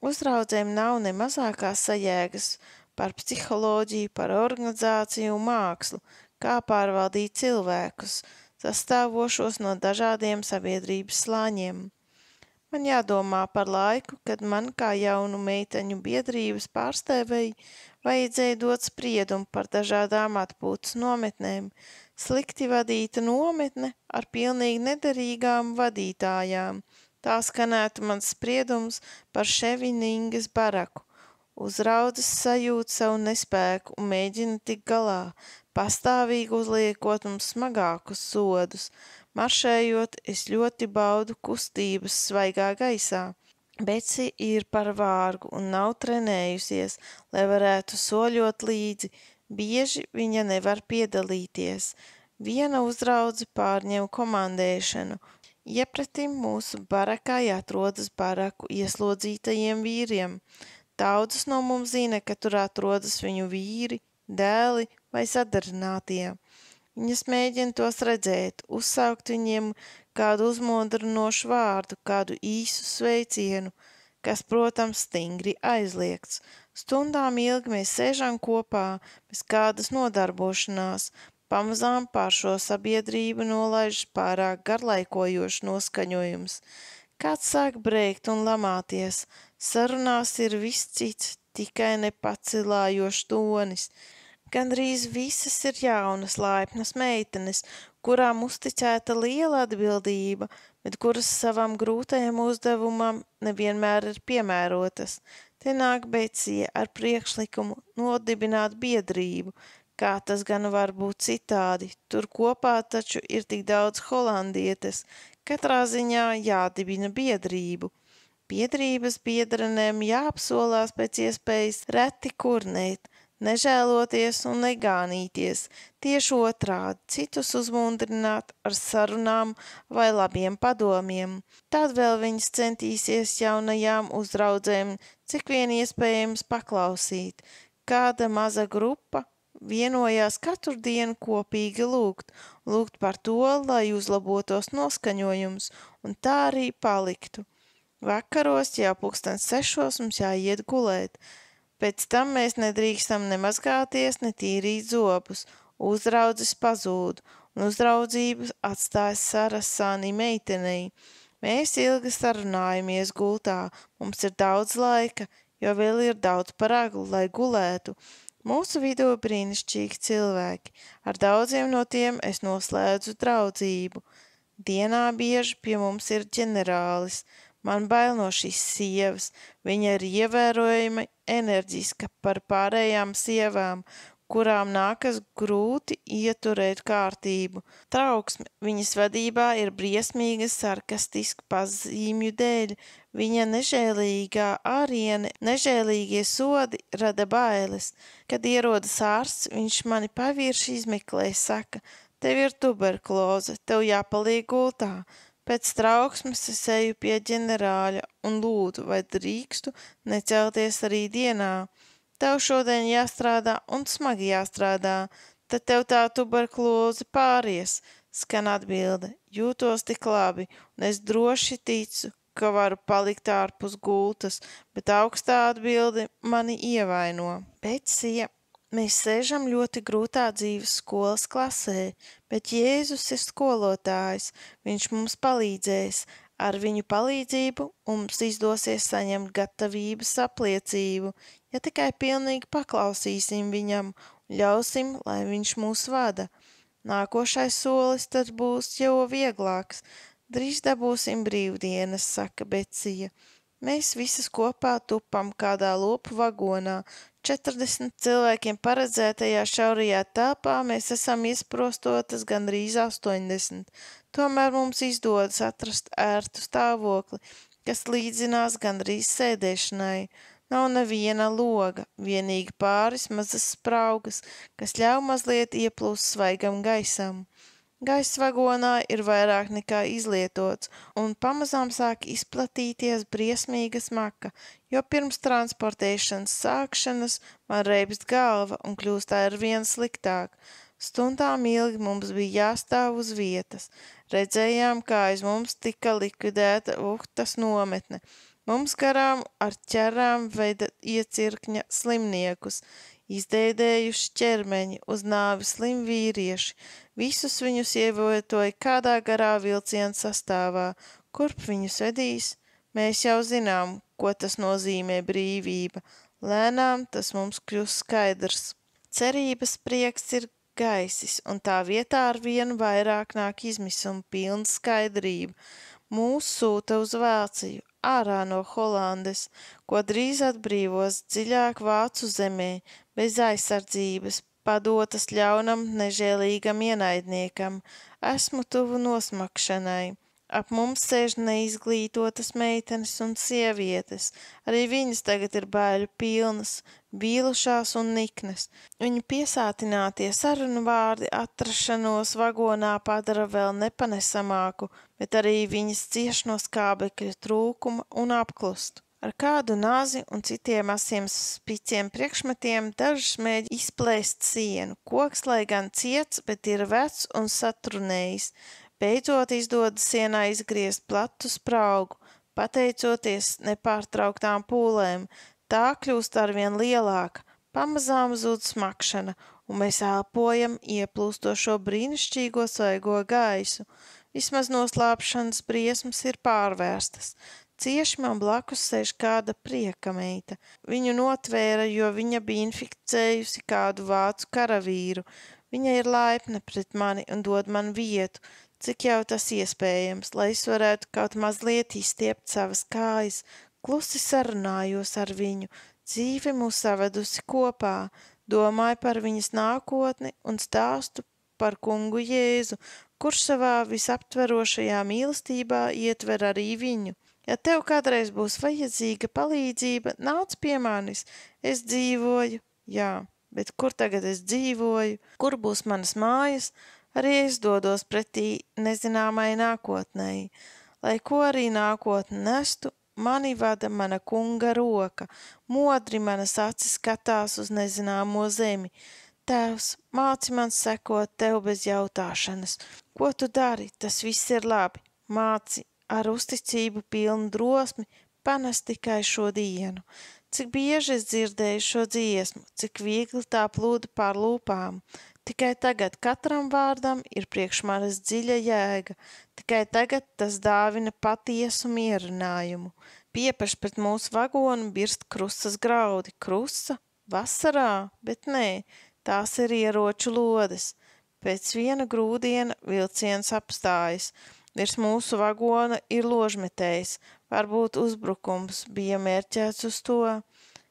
Uzraudzēm nav ne mazākās sajēgas par psiholoģiju, par organizāciju un mākslu, kā pārvaldīt cilvēkus, sastāvošos no dažādiem sabiedrības slāņiem. Man jādomā par laiku, kad man kā jaunu meiteņu biedrības pārstāvēji vajadzēja dot spriedumu par dažādām atpūtas nometnēm, slikti vadīta nometne ar pilnīgi nederīgām vadītājām. Tā skanētu mans spriedums par Ševenīgas baraku. Uzraudzes sajūt savu nespēku un mēģina tikt galā, pastāvīgi uzliekot mums smagākus sodus. Maršējot, es ļoti baudu kustības svaigā gaisā. Beci ir par vārgu un nav trenējusies, lai varētu soļot līdzi. Bieži viņa nevar piedalīties. Viena uzraudze pārņem komandēšanu. Iepretim mūsu barakai atrodas baraku ieslodzītajiem vīriem. Daudzus no mums zina, ka tur atrodas viņu vīri, dēli vai sadarinātie. Viņas mēģina tos redzēt, uzsaukt viņiem kādu uzmodrinošu vārdu, kādu īsu sveicienu, kas, protams, stingri aizliegts. Stundām ilgi mēs sēžam kopā, bez kādas nodarbošanās, pamazām pār šo sabiedrību nolaižas pārāk garlaikojošs noskaņojums. Kāds sāk brēkt un lamāties, sarunās ir viss cits, tikai nepacilājošs tonis. Gandrīz visas ir jaunas, laipnas meitenes, kurām uzticēta liela atbildība, bet kuras savam grūtajam uzdevumam nevienmēr ir piemērotas. Te nāk Becija ar priekšlikumu nodibināt biedrību, kā tas gan var būt citādi. Tur kopā taču ir tik daudz holandietes, katrā ziņā jādibina biedrību. Biedrības biedrenēm jāapsolās pēc iespējas reti kurnēt, nežēloties un negānīties, tieši otrādi, citus uzmundrināt ar sarunām vai labiem padomiem. Tad vēl viņas centīsies jaunajām uzraudzēm, cik vien iespējams paklausīt. Kāda maza grupa vienojās katru dienu kopīgi lūgt par to, lai uzlabotos noskaņojums, un tā arī paliktu. Vakaros jau 6:00 mums jāiet gulēt. Pēc tam mēs nedrīkstam ne mazgāties, ne tīrīt zobus. Uzraudzes pazūd, un uzraudzības atstājas sarasāni meitenei. Mēs ilgi sarunājamies gultā, mums ir daudz laika, jo vēl ir daudz par aglu, lai gulētu. Mūsu vidū brīnišķīgi cilvēki, ar daudziem no tiem es noslēdzu draudzību. Dienā bieži pie mums ir ģenerālis. Man bail no šīs sievas, viņa ir ievērojami enerģiska par pārējām sievām, kurām nākas grūti ieturēt kārtību. Trauksme viņas vadībā ir briesmīga sarkastiska pazīmju dēļ. Viņa nežēlīgā āriene, nežēlīgie sodi rada bailes. Kad ierodas ārsts, viņš mani pavirši izmeklē, saka, tev ir tuberkuloze, tev jāpaliek gultā. Pēc trauksmes es eju pie ģenerāļa un lūdzu, vai drīkstu necelties arī dienā. Tev šodien jāstrādā un smagi jāstrādā, tad tev tā tuberkuloze pāries, skan atbilde. Jūtos tik labi, un es droši ticu, ka varu palikt ārpus gultas, bet augstā atbilde mani ievaino. Betsija, mēs sēžam ļoti grūtā dzīves skolas klasē, bet Jēzus ir skolotājs, viņš mums palīdzēs. Ar viņu palīdzību mums izdosies saņemt gatavības apliecību, ja tikai pilnīgi paklausīsim viņam un ļausim, lai viņš mūs vada. Nākošais solis tad būs jau vieglāks. Drīz dabūsim brīvdienas, saka Betsija. Mēs visas kopā tupam kādā lopu vagonā. 40 cilvēkiem paredzētajā šaurajā telpā mēs esam iesprostotas gandrīz 80. Tomēr mums izdodas atrast ērtu stāvokli, kas līdzinās gandrīz sēdēšanai. Nav neviena loga, vienīgi pāris mazas spraugas, kas ļauj mazliet ieplūst svaigam gaisam. Gaiss vagonā ir vairāk nekā izlietots, un pamazām sāk izplatīties briesmīga smaka, jo pirms transportēšanas sākšanas man reibst galva un kļūst arvien sliktāk. Stundām ilgi mums bija jāstāv uz vietas. Redzējām, kā aiz mums tika likvidēta Uhtas nometne. Mums garām ar ķerām veida iecirkņa slimniekus, izdēdējuši ķermeņi uz nāvi slim vīrieši. Visus viņus ievietoja kādā garā vilciena sastāvā. Kurp viņus vedīs? Mēs jau zinām, ko tas nozīmē brīvība. Lēnām tas mums kļūst skaidrs. Cerības prieks ir gaisis, un tā vietā ar vienu vairāk nāk izmisuma pilna skaidrība. Mūs sūta uz Vāciju, ārā no Holandes, ko drīz atbrīvos dziļāk Vācu zemē, bez aizsardzības, padotas ļaunam nežēlīgam ienaidniekam. Esmu tuvu nosmakšanai. Ap mums sēž neizglītotas meitenes un sievietes. Arī viņas tagad ir baiļu pilnas, vīlušās un niknas. Viņu piesātinātie sarunu vārdi atrašanos vagonā padara vēl nepanesamāku, bet arī viņas cieš no skābekļa trūkuma un apklust. Ar kādu nāzi un citiem asiem spiciem priekšmetiem dažs mēģina izplēst sienu. Koks, lai gan ciets, bet ir vecs un satrunējis. Beidzot izdodas sienā izgriezt platu spraugu, pateicoties nepārtrauktām pūlēm. Tā kļūst arvien lielāka, pamazām zūd smakšana, un mēs elpojam ieplūstošo brīnišķīgo svaigo gaisu. Vismaz noslāpšanas briesmas ir pārvērstas. Cieši man blakus sēž kāda prieka meita. Viņu notvēra, jo viņa bija inficējusi kādu vācu karavīru. Viņa ir laipna pret mani un dod man vietu, cik jau tas iespējams, lai es varētu kaut mazliet izstiept savas kājas. Klusi sarunājos ar viņu, dzīve mūs savedusi kopā, domāju par viņas nākotni un stāstu par kungu Jēzu, kurš savā visaptverošajā mīlestībā ietver arī viņu. Ja tev kādreiz būs vajadzīga palīdzība, nāc pie manis, es dzīvoju, jā, bet kur tagad es dzīvoju, kur būs manas mājas, arī es dodos pretī nezināmai nākotnei. Lai ko arī nākotne nestu, mani vada mana kunga roka, modri manas acis skatās uz nezināmo zemi. Tēvs, māci man sekot tev bez jautāšanas. Ko tu dari, tas viss ir labi. Māci ar uzticību pilnu drosmi panest tikai šo dienu. Cik bieži es dzirdēju šo dziesmu, cik viegli tā plūda pār lūpām. Tikai tagad katram vārdam ir priekš manis dziļa jēga. Tikai tagad tas dāvina patiesu mierinājumu. Piepaši pret mūsu vagonu birst krusas graudi. Krusa? Vasarā? Bet nē, tās ir ieroču lodes. Pēc viena grūdiena vilciens apstājas. Virs mūsu vagona ir ložmetējs. Varbūt uzbrukums bija mērķēts uz to.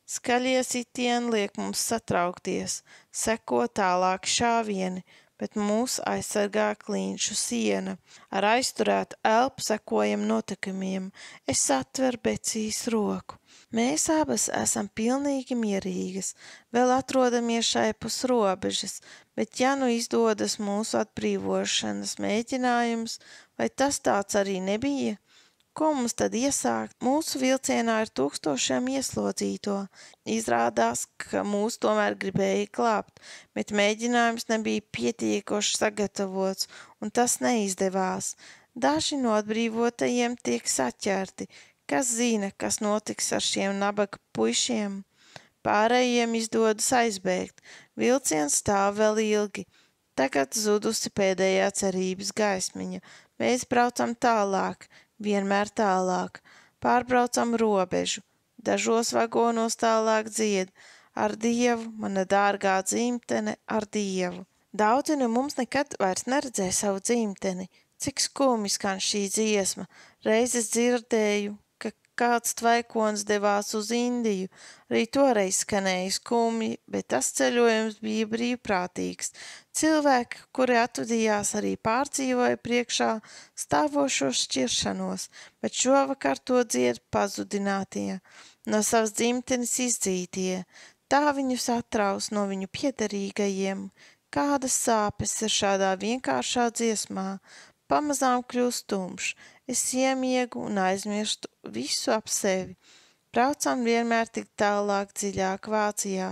Skaļie sitieni liek mums satraukties, seko tālāk šāvieni, bet mūs aizsargā klinšu siena. Ar aizturētu elpu sekojam notikumiem, es atveru Becijas roku. Mēs abas esam pilnīgi mierīgas, vēl atrodamies šaipus robežas, bet ja nu izdodas mūsu atbrīvošanas mēģinājums, vai tas tāds arī nebija? Ko mums tad iesākt? Mūsu vilcienā ir tūkstošiem ieslodzīto. Izrādās, ka mūs tomēr gribēja glābt, bet mēģinājums nebija pietiekoši sagatavots, un tas neizdevās. Daži no atbrīvotajiem tiek saķerti. Kas zina, kas notiks ar šiem nabaga puišiem? Pārējiem izdodas aizbēgt. Vilciens stāv vēl ilgi. Tagad zudusi pēdējā cerības gaismiņa. Mēs braucam tālāk. Vienmēr tālāk. Pārbraucam robežu. Dažos vagonos tālāk dzied. Ar Dievu, mana dārgā dzimtene, ar Dievu. Daudzi no mums nekad vairs neredzēja savu dzimteni. Cik skumji skan šī dziesma. Reiz es dzirdēju, ka kāds tvaikons devās uz Indiju. Arī toreiz skanēja skumji, bet tas ceļojums bija brīvprātīgs. Cilvēki, kuri atvadījās, arī pārdzīvoja priekšā stāvošo šķiršanos, bet šovakar to dzied pazudinātie, no savas dzimtenes izdzītie. Tā viņus atraus no viņu piederīgajiem. Kādas sāpes ir šādā vienkāršā dziesmā? Pamazām kļūst tumšs. Es iemiegu un aizmirstu visu ap sevi. Braucam vienmēr tik tālāk dziļāk Vācijā.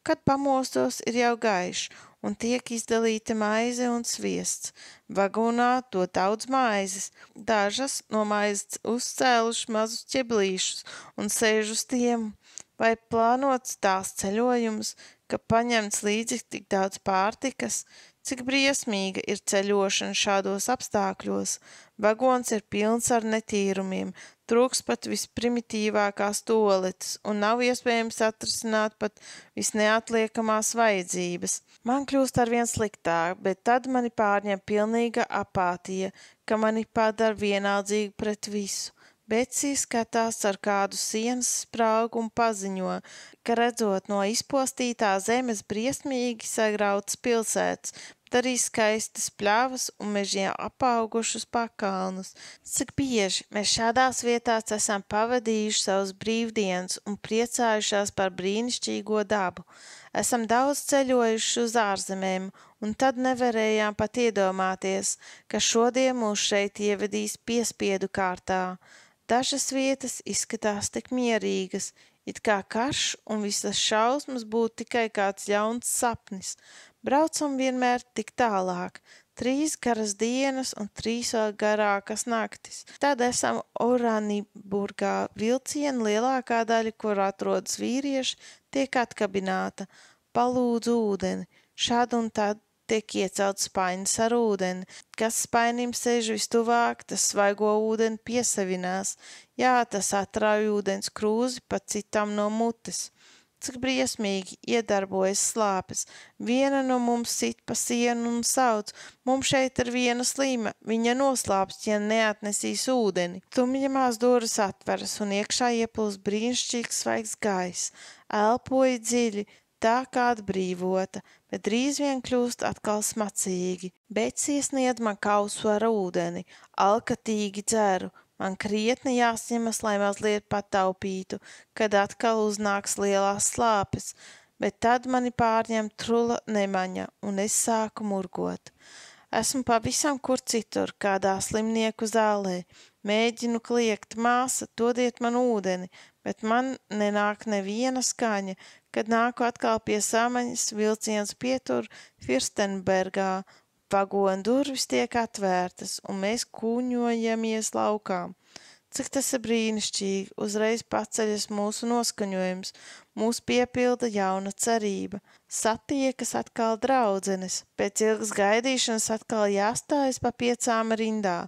Kad pamostos ir jau gaišs un tiek izdalīta maize un sviests. Vagonā to daudz maizes. Dažas no maizes uzcēluši mazus ķeblīšus un sēž uz tiem. Vai plānots tās ceļojums, ka paņemts līdzi tik daudz pārtikas? Cik briesmīga ir ceļošana šādos apstākļos. Vagons ir pilns ar netīrumiem, trūks pat visprimitīvākās toaletes un nav iespējams atrisināt pat visneatliekamās vajadzības. Man kļūst arvien sliktāk, bet tad mani pārņem pilnīga apātija, ka mani padara vienaldzīgu pret visu. Becija skatās ar kādu sienas spraugu un paziņo, ka redzot no izpostītā zemes briesmīgi sagrautas pilsētas, bet arī skaistas pļavas un mežiem apaugušus pakalnus. Cik bieži mēs šādās vietās esam pavadījuši savus brīvdienas un priecājušās par brīnišķīgo dabu. Esam daudz ceļojuši uz ārzemēm, un tad nevarējām pat iedomāties, ka šodien mūs šeit ievedīs piespiedu kārtā. Dažas vietas izskatās tik mierīgas, it kā karš un visas šausmas būtu tikai kāds ļauns sapnis. Braucam vienmēr tik tālāk, 3 garas dienas un 3 vēl garākas naktis. Tad esam Oraniburgā. Vilciena lielākā daļa, kur atrodas vīrieši, tiek atkabināta. Palūdzu ūdeni. Šad un tad tiek iecelts spainis ar ūdeni. Kas spainim sēž vistuvāk, tas svaigo ūdeni piesavinās. Jā, tas atrauj ūdens krūzi pat citam no mutes. Cik briesmīgi iedarbojas slāpes. Viena no mums sit pa sienu un sauc. Mums šeit ir viena slima. Viņa noslāpst, ja neatnesīs ūdeni. Tumjamās durvis atveras un iekšā ieplūst brīnišķīgs svaigs gaiss. Elpoja dziļi. Tā kā atbrīvota, bet drīz vien kļūst atkal smacīgi. Becija sniedz man kausu ar ūdeni, alkatīgi dzeru. Man krietni jāsņemas, lai mazliet pataupītu, kad atkal uznāks lielās slāpes, bet tad mani pārņem trula nemaņa, un es sāku murgot. Esmu pavisam kur citur, kādā slimnieku zālē. Mēģinu kliegt, māsa, dodiet man ūdeni, bet man nenāk neviena skaņa. Kad nāku atkal pie samaņas, vilciens pietur Firstenbergā. Vagona durvis tiek atvērtas, un mēs kūņojamies laukā. Cik tas ir brīnišķīgi, uzreiz paceļas mūsu noskaņojums, mūs piepilda jauna cerība. Satiekas atkal draudzenes, pēc ilgas gaidīšanas atkal jāstājas pa 5 rindā,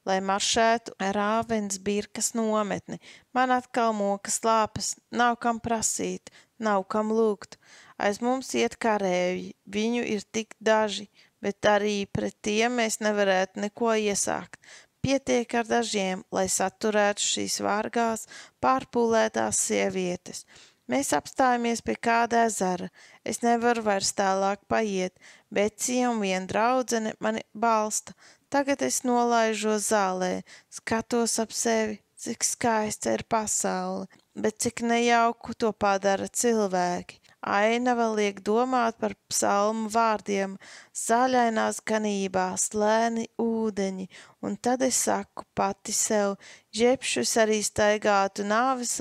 lai maršētu Rāvensbirkas nometni. Man atkal mokas lāpes, nav kam prasīt, nav kam lūgt. Aiz mums iet karēji, viņu ir tik daži, bet arī pret tiem mēs nevarētu neko iesākt. Pietiek ar dažiem, lai saturētu šīs vārgās, pārpūlētās sievietes. Mēs apstājamies pie kāda ezera. Es nevaru vairs tālāk paiet, bet un viena draudzene mani balsta. Tagad es nolaižos zālē, skatos ap sevi, cik skaista ir pasaule, bet cik nejauku to padara cilvēki. Ainava liek domāt par psalmu vārdiem, zaļainās ganībās, lēni ūdeņi, un tad es saku pati sev, žepšus arī staigātu nāves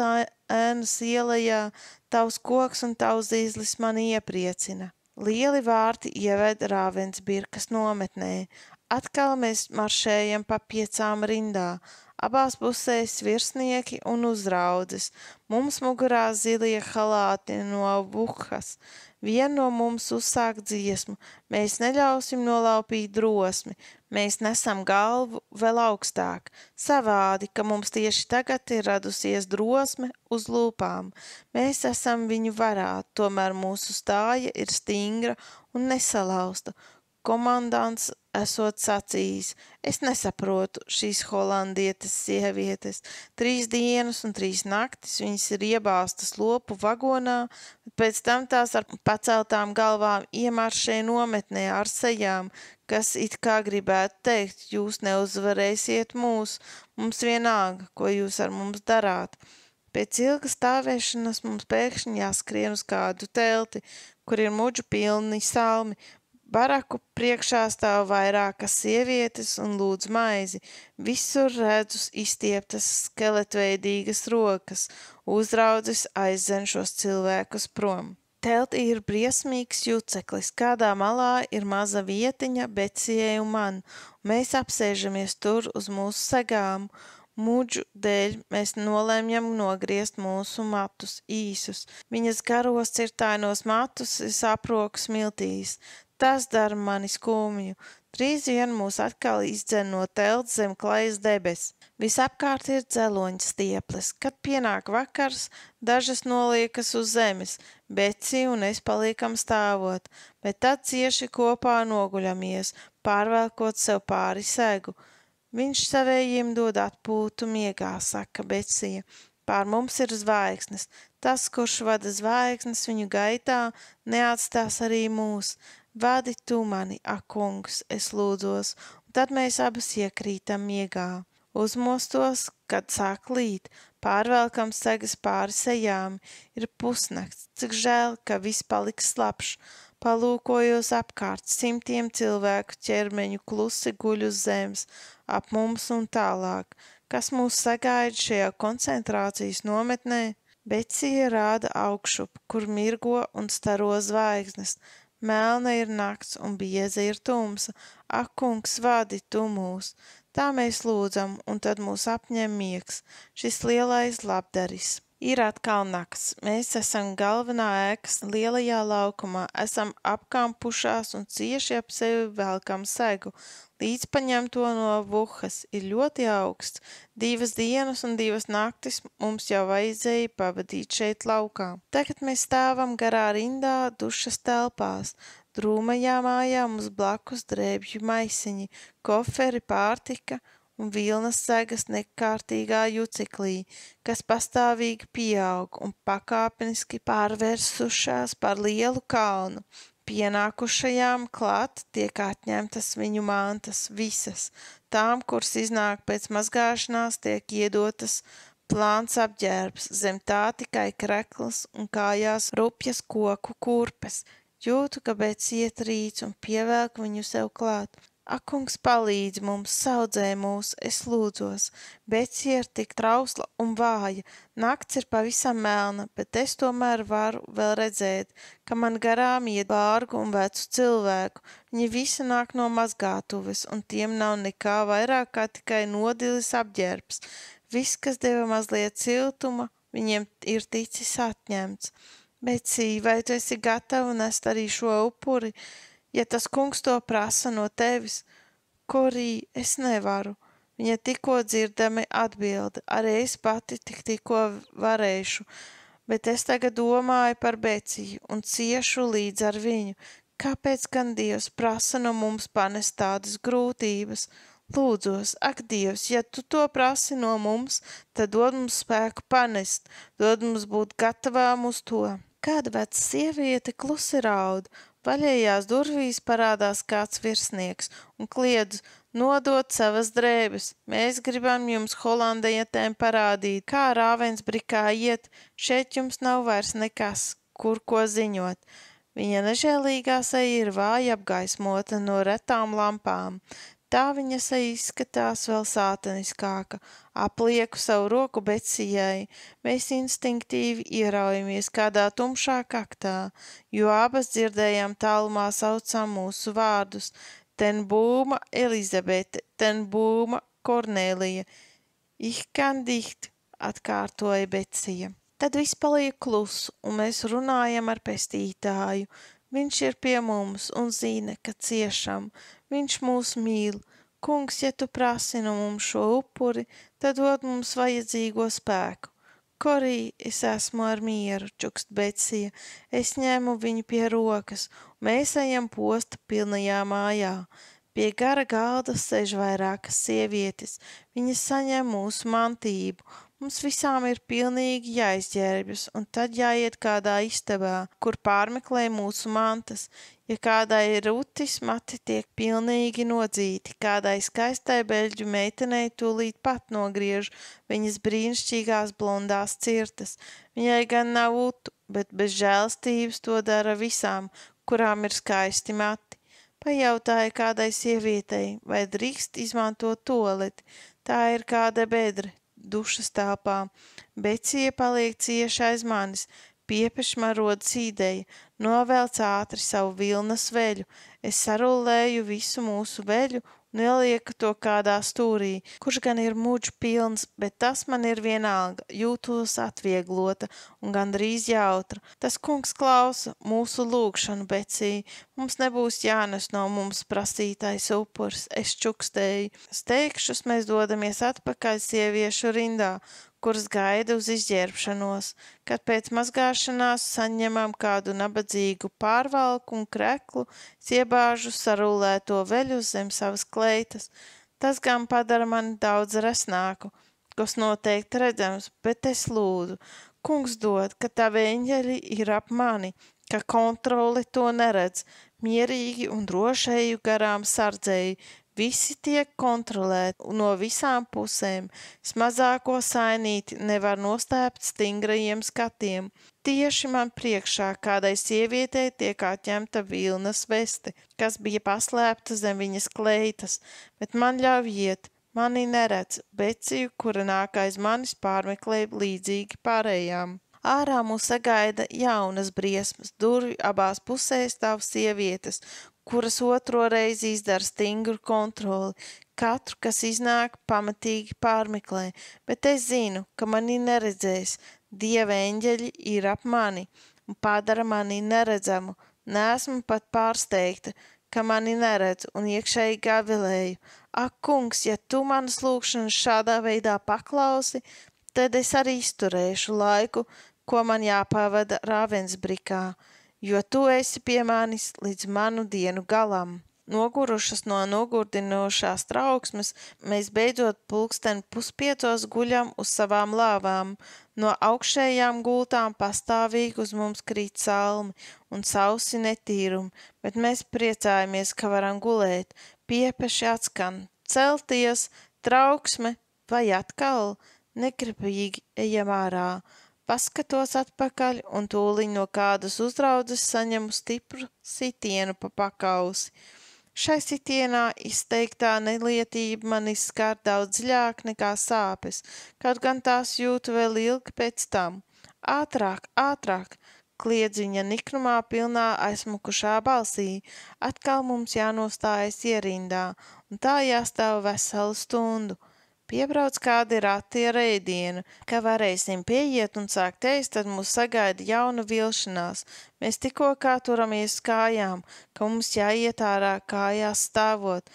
ēnas ielajā, tavs koks un tavs zīzlis mani iepriecina. Lieli vārti ieved Rāvensbirkas nometnē. Atkal mēs maršējam pa 5 rindā. Abās pusēs virsnieki un uzraudzes. Mums mugurā zilie halāti no vuhas. Vien no mums uzsāk dziesmu. Mēs neļausim nolaupīt drosmi. Mēs nesam galvu vēl augstāk. Savādi, ka mums tieši tagad ir radusies drosme uz lūpām. Mēs esam viņu varā, tomēr mūsu stāja ir stingra un nesalausta. Komandants esot sacījis, es nesaprotu šīs holandietes sievietes. 3 dienas un 3 naktis viņas ir iebāstas lopu vagonā, bet pēc tam tās ar paceltām galvām iemaršē nometnē ar sejām, kas it kā gribētu teikt, jūs neuzvarēsiet mūs, mums vienalga, ko jūs ar mums darāt. Pēc ilgas stāvēšanas mums pēkšņi jāskrien uz kādu telti, kur ir muģu pilni salmi. Baraku priekšā stāv vairākas sievietes un lūdz maizi. Visur redzu izstieptas skeletveidīgas rokas. Uzraudzis aizdzen šos cilvēkus prom. Telti ir briesmīgs juceklis. Kādā malā ir maza vietiņa Becijai un man. Mēs apsēžamies tur uz mūsu segām. Muģu dēļ mēs nolēmjam nogriezt mūsu matus īsus. Viņas garos cirtainos matus saproku smiltīs. Tas dara mani skumju. Drīz vien mūs atkal izdzen no telts zem klajas debes. Visapkārt ir dzeloņa stieples. Kad pienāk vakars, dažas noliekas uz zemes, Beci un es paliekam stāvot, bet tad cieši kopā noguļamies, pārvelkot sev pāri segu. Viņš savējiem dod atpūtu miegā, saka Becija. Pār mums ir zvaigznes. Tas, kurš vada zvaigznes viņu gaitā, neatstās arī mūs. Vadi tu mani, ak kungs, es lūdzos, un tad mēs abas iekrītam miegā. Uzmostos, kad sāk līt, pārvelkam segas pāri sejām, ir pusnakts, cik žēl, ka viss paliks slapšs. Palūkojos apkārt, 100 cilvēku ķermeņu klusi guļ uz zemes, ap mums un tālāk. Kas mūs sagaida šajā koncentrācijas nometnē? Becija rāda augšup, kur mirgo un staro zvaigznes. Melna ir nakts un bieza ir tumsa. Ak, kungs, vadi tu mūs. Tā mēs lūdzam, un tad mūs apņem miegs. Šis lielais labdaris. Ir atkal nakts. Mēs esam galvenā ēkas lielajā laukumā, esam apkampušās un cieši ap sevi velkam segu. Līdz paņemto no vuhas ir ļoti augsts. 2 dienas un 2 naktis mums jau vajadzēja pavadīt šeit laukā. Tagad mēs stāvam garā rindā dušas telpās. Drūmajā mājā mums blakus drēbju maisiņi, koferi, pārtika un vilnas segas nekārtīgā juciklī, kas pastāvīgi pieaug un pakāpeniski pārvērsušās par lielu kalnu. Pienākušajām klāt tiek atņemtas viņu mantas visas. Tām, kuras iznāk pēc mazgāšanās, tiek iedotas plāns apģērbs, zem tā tikai krekls un kājās rupjas koku kurpes. Jūtu, ka Beci iet rīts un pievelk viņu sev klāt. Ak, kungs, palīdz mums, saudzē mūs, es lūdzos. Beci ir tik trausla un vāja. Nakts ir pavisam melna, bet es tomēr varu vēl redzēt, ka man garām iet bārgu un vecu cilvēku. Viņi visi nāk no mazgātuves, un tiem nav nekā vairāk kā tikai nodilis apģērbs. Viss, kas deva mazliet siltuma, viņiem ir ticis atņemts. Beci, vai tu esi gatava nest arī šo upuri? Ja tas kungs to prasa no tevis, kurī es nevaru. Viņa tikko dzirdami atbilda, arī es pati tikko varēšu, bet es tagad domāju par Beciju un ciešu līdz ar viņu. Kāpēc gan Dievs prasa no mums panest tādas grūtības? Lūdzos, ak, Dievs, ja tu to prasi no mums, tad dod mums spēku panest, dod mums būt gatavām uz to. Kāda veca sieviete klusi raud, vaļējās durvīs parādās kāds virsnieks un kliedz, nodot savas drēbes. Mēs gribam jums holandietēm parādīt, kā Rāvensbrikā iet, šeit jums nav vairs nekas, kur ko ziņot. Viņa nežēlīgā seja ir vāja apgaismota no retām lampām. Tā viņa seja izskatās vēl sātaniskāka. Aplieku savu roku Betsijai. Mēs instinktīvi ieraujamies kādā tumšā kaktā, jo abas dzirdējām tālumā saucām mūsu vārdus. Ten būma Elizabete, ten būma Kornēlija. Ich kann dicht, atkārtoja Betsija. Tad viss paliek klusu, un mēs runājam ar pestītāju. Viņš ir pie mums un zina, ka ciešam. Viņš mūs mīl. Kungs, ja tu prasi no mums šo upuri, tad dod mums vajadzīgo spēku. Korī, es esmu ar mieru, čukst Betsija. Es ņemu viņu pie rokas, un mēs ejam posta pilnajā mājā. Pie gara galda sēž vairākas sievietes. Viņas saņem mūsu mantību. Mums visām ir pilnīgi jāizģērbjas, un tad jāiet kādā istabā, kur pārmeklē mūsu mantas. Ja kādai ir rutis, mati tiek pilnīgi nodzīti, kādai skaistai beļģu meitenei tūlīt pat nogriež viņas brīnišķīgās blondās cirtas. Viņai gan nav utu, bet bez žēlstības to dara visām, kurām ir skaisti mati. Pajautāja kādai sievietei, vai drīkst izmantot tualeti. Tā ir kāda bedre. Dušas telpā. Becija paliek cieši aiz manis, piepeš man rodas ideja, novelc ātri savu vilnas veļu. Es sarullēju visu mūsu veļu un ielieku to kādā stūrī, kurš gan ir muģu pilns, bet tas man ir vienalga, jūtos atvieglota un gandrīz jautra. Tas kungs klausa mūsu lūgšanu, Becija. Mums nebūs jānes no mums prasītais upurs, es čukstēju. Steikšus mēs dodamies atpakaļ sieviešu rindā, kuras gaida uz izģērbšanos, kad pēc mazgāšanās saņemam kādu nabadzīgu pārvalku un kreklu, iebāžu sarullēto veļu zem savas kleitas. Tas gan padara mani daudz resnāku, kas noteikti redzams, bet es lūdzu. Kungs dod, ka tavi eņģeļi ir ap mani, ka kontrole to neredz, mierīgi un drošēju garām sardzēju. Visi tiek kontrolēti no visām pusēm. Mazāko sainīti nevar nostēpt stingrajiem skatiem. Tieši man priekšā kādai sievietei tiek atņemta vilnas veste, kas bija paslēpta zem viņas kleitas, bet man ļauj iet. Mani neredz, Beciju, kura nāk aiz manis pārmeklē līdzīgi pārējām. Ārā mūs sagaida jaunas briesmas, durvju abās pusēs stāv sievietes, kuras otro reizi izdara stingru kontroli. Katru, kas iznāk, pamatīgi pārmeklē, bet es zinu, ka mani neredzēs. Dieva eņģeļi ir ap mani un padara mani neredzamu. Neesmu pat pārsteigta, ka mani neredz un iekšēji gavilēju. Ak, kungs, ja tu manas lūgšanas šādā veidā paklausi, tad es arī izturēšu laiku, ko man jāpavada Rāvensbrikā, jo tu esi pie manis līdz manu dienu galam. Nogurušas no nogurdinošās trauksmes, mēs beidzot 4:30 guļam uz savām lāvām. No augšējām gultām pastāvīgi uz mums krīt salmi un sausi netīrumi, bet mēs priecājamies, ka varam gulēt. Piepeši atskan, celties, trauksme vai atkal, negribīgi ejam ārā. Paskatos atpakaļ un tūliņ no kādas uzraudzes saņemu stipru sitienu pa pakausi. Šai sitienā izteiktā nelietība mani skar daudz dziļāk nekā sāpes, kaut gan tās jūtu vēl ilgi pēc tam. Ātrāk, ātrāk, kliedz viņa niknumā pilnā aizmukušā balsī. Atkal mums jānostājas ierindā, un tā jāstāv veselu stundu. Piebrauc kādi rati ar ēdienu, ka varēsim pieiet un sākt ēst, tad mūs sagaida jauna vilšanās. Mēs tikko kā turamies kājām, ka mums jāiet ārā kājās stāvot.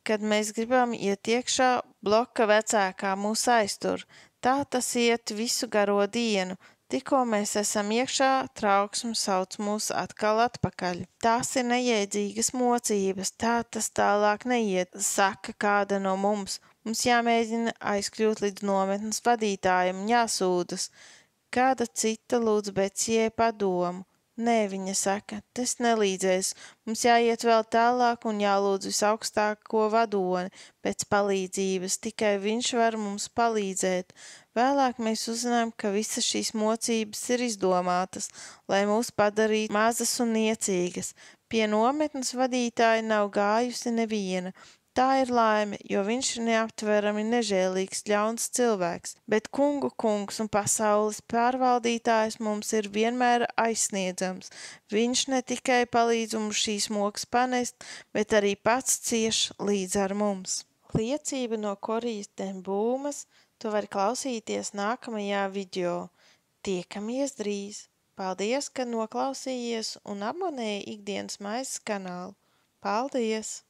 Kad mēs gribam iet iekšā, bloka vecākā mūs aiztur. Tā tas iet visu garo dienu. Tikko mēs esam iekšā, trauksme sauc mūs atkal atpakaļ. Tās ir neiedzīgas mocības, tā tas tālāk neiet, saka kāda no mums. Mums jāmēģina aizkļūt līdz nometnes vadītājam un jāsūdas. Kāda cita lūdz Becijai padomu. Nē, viņa saka, tas nelīdzēs. Mums jāiet vēl tālāk un jālūdz visaugstāko vadoni pēc palīdzības. Tikai viņš var mums palīdzēt. Vēlāk mēs uzzinām, ka visas šīs mocības ir izdomātas, lai mūs padarītu mazas un niecīgas. Pie nometnes vadītāja nav gājusi neviena. Tā ir laime, jo viņš ir neaptverami nežēlīgs, ļauns cilvēks, bet kungu kungs un pasaules pārvaldītājs mums ir vienmēr aizsniedzams. Viņš ne tikai palīdz mums šīs mokas panest, bet arī pats cieš līdz ar mums. Liecība no Korijas ten Būmas, tu vari klausīties nākamajā video. Tiekamies drīz! Paldies, ka noklausījies un abonēji Ikdienas maizes kanālu. Paldies!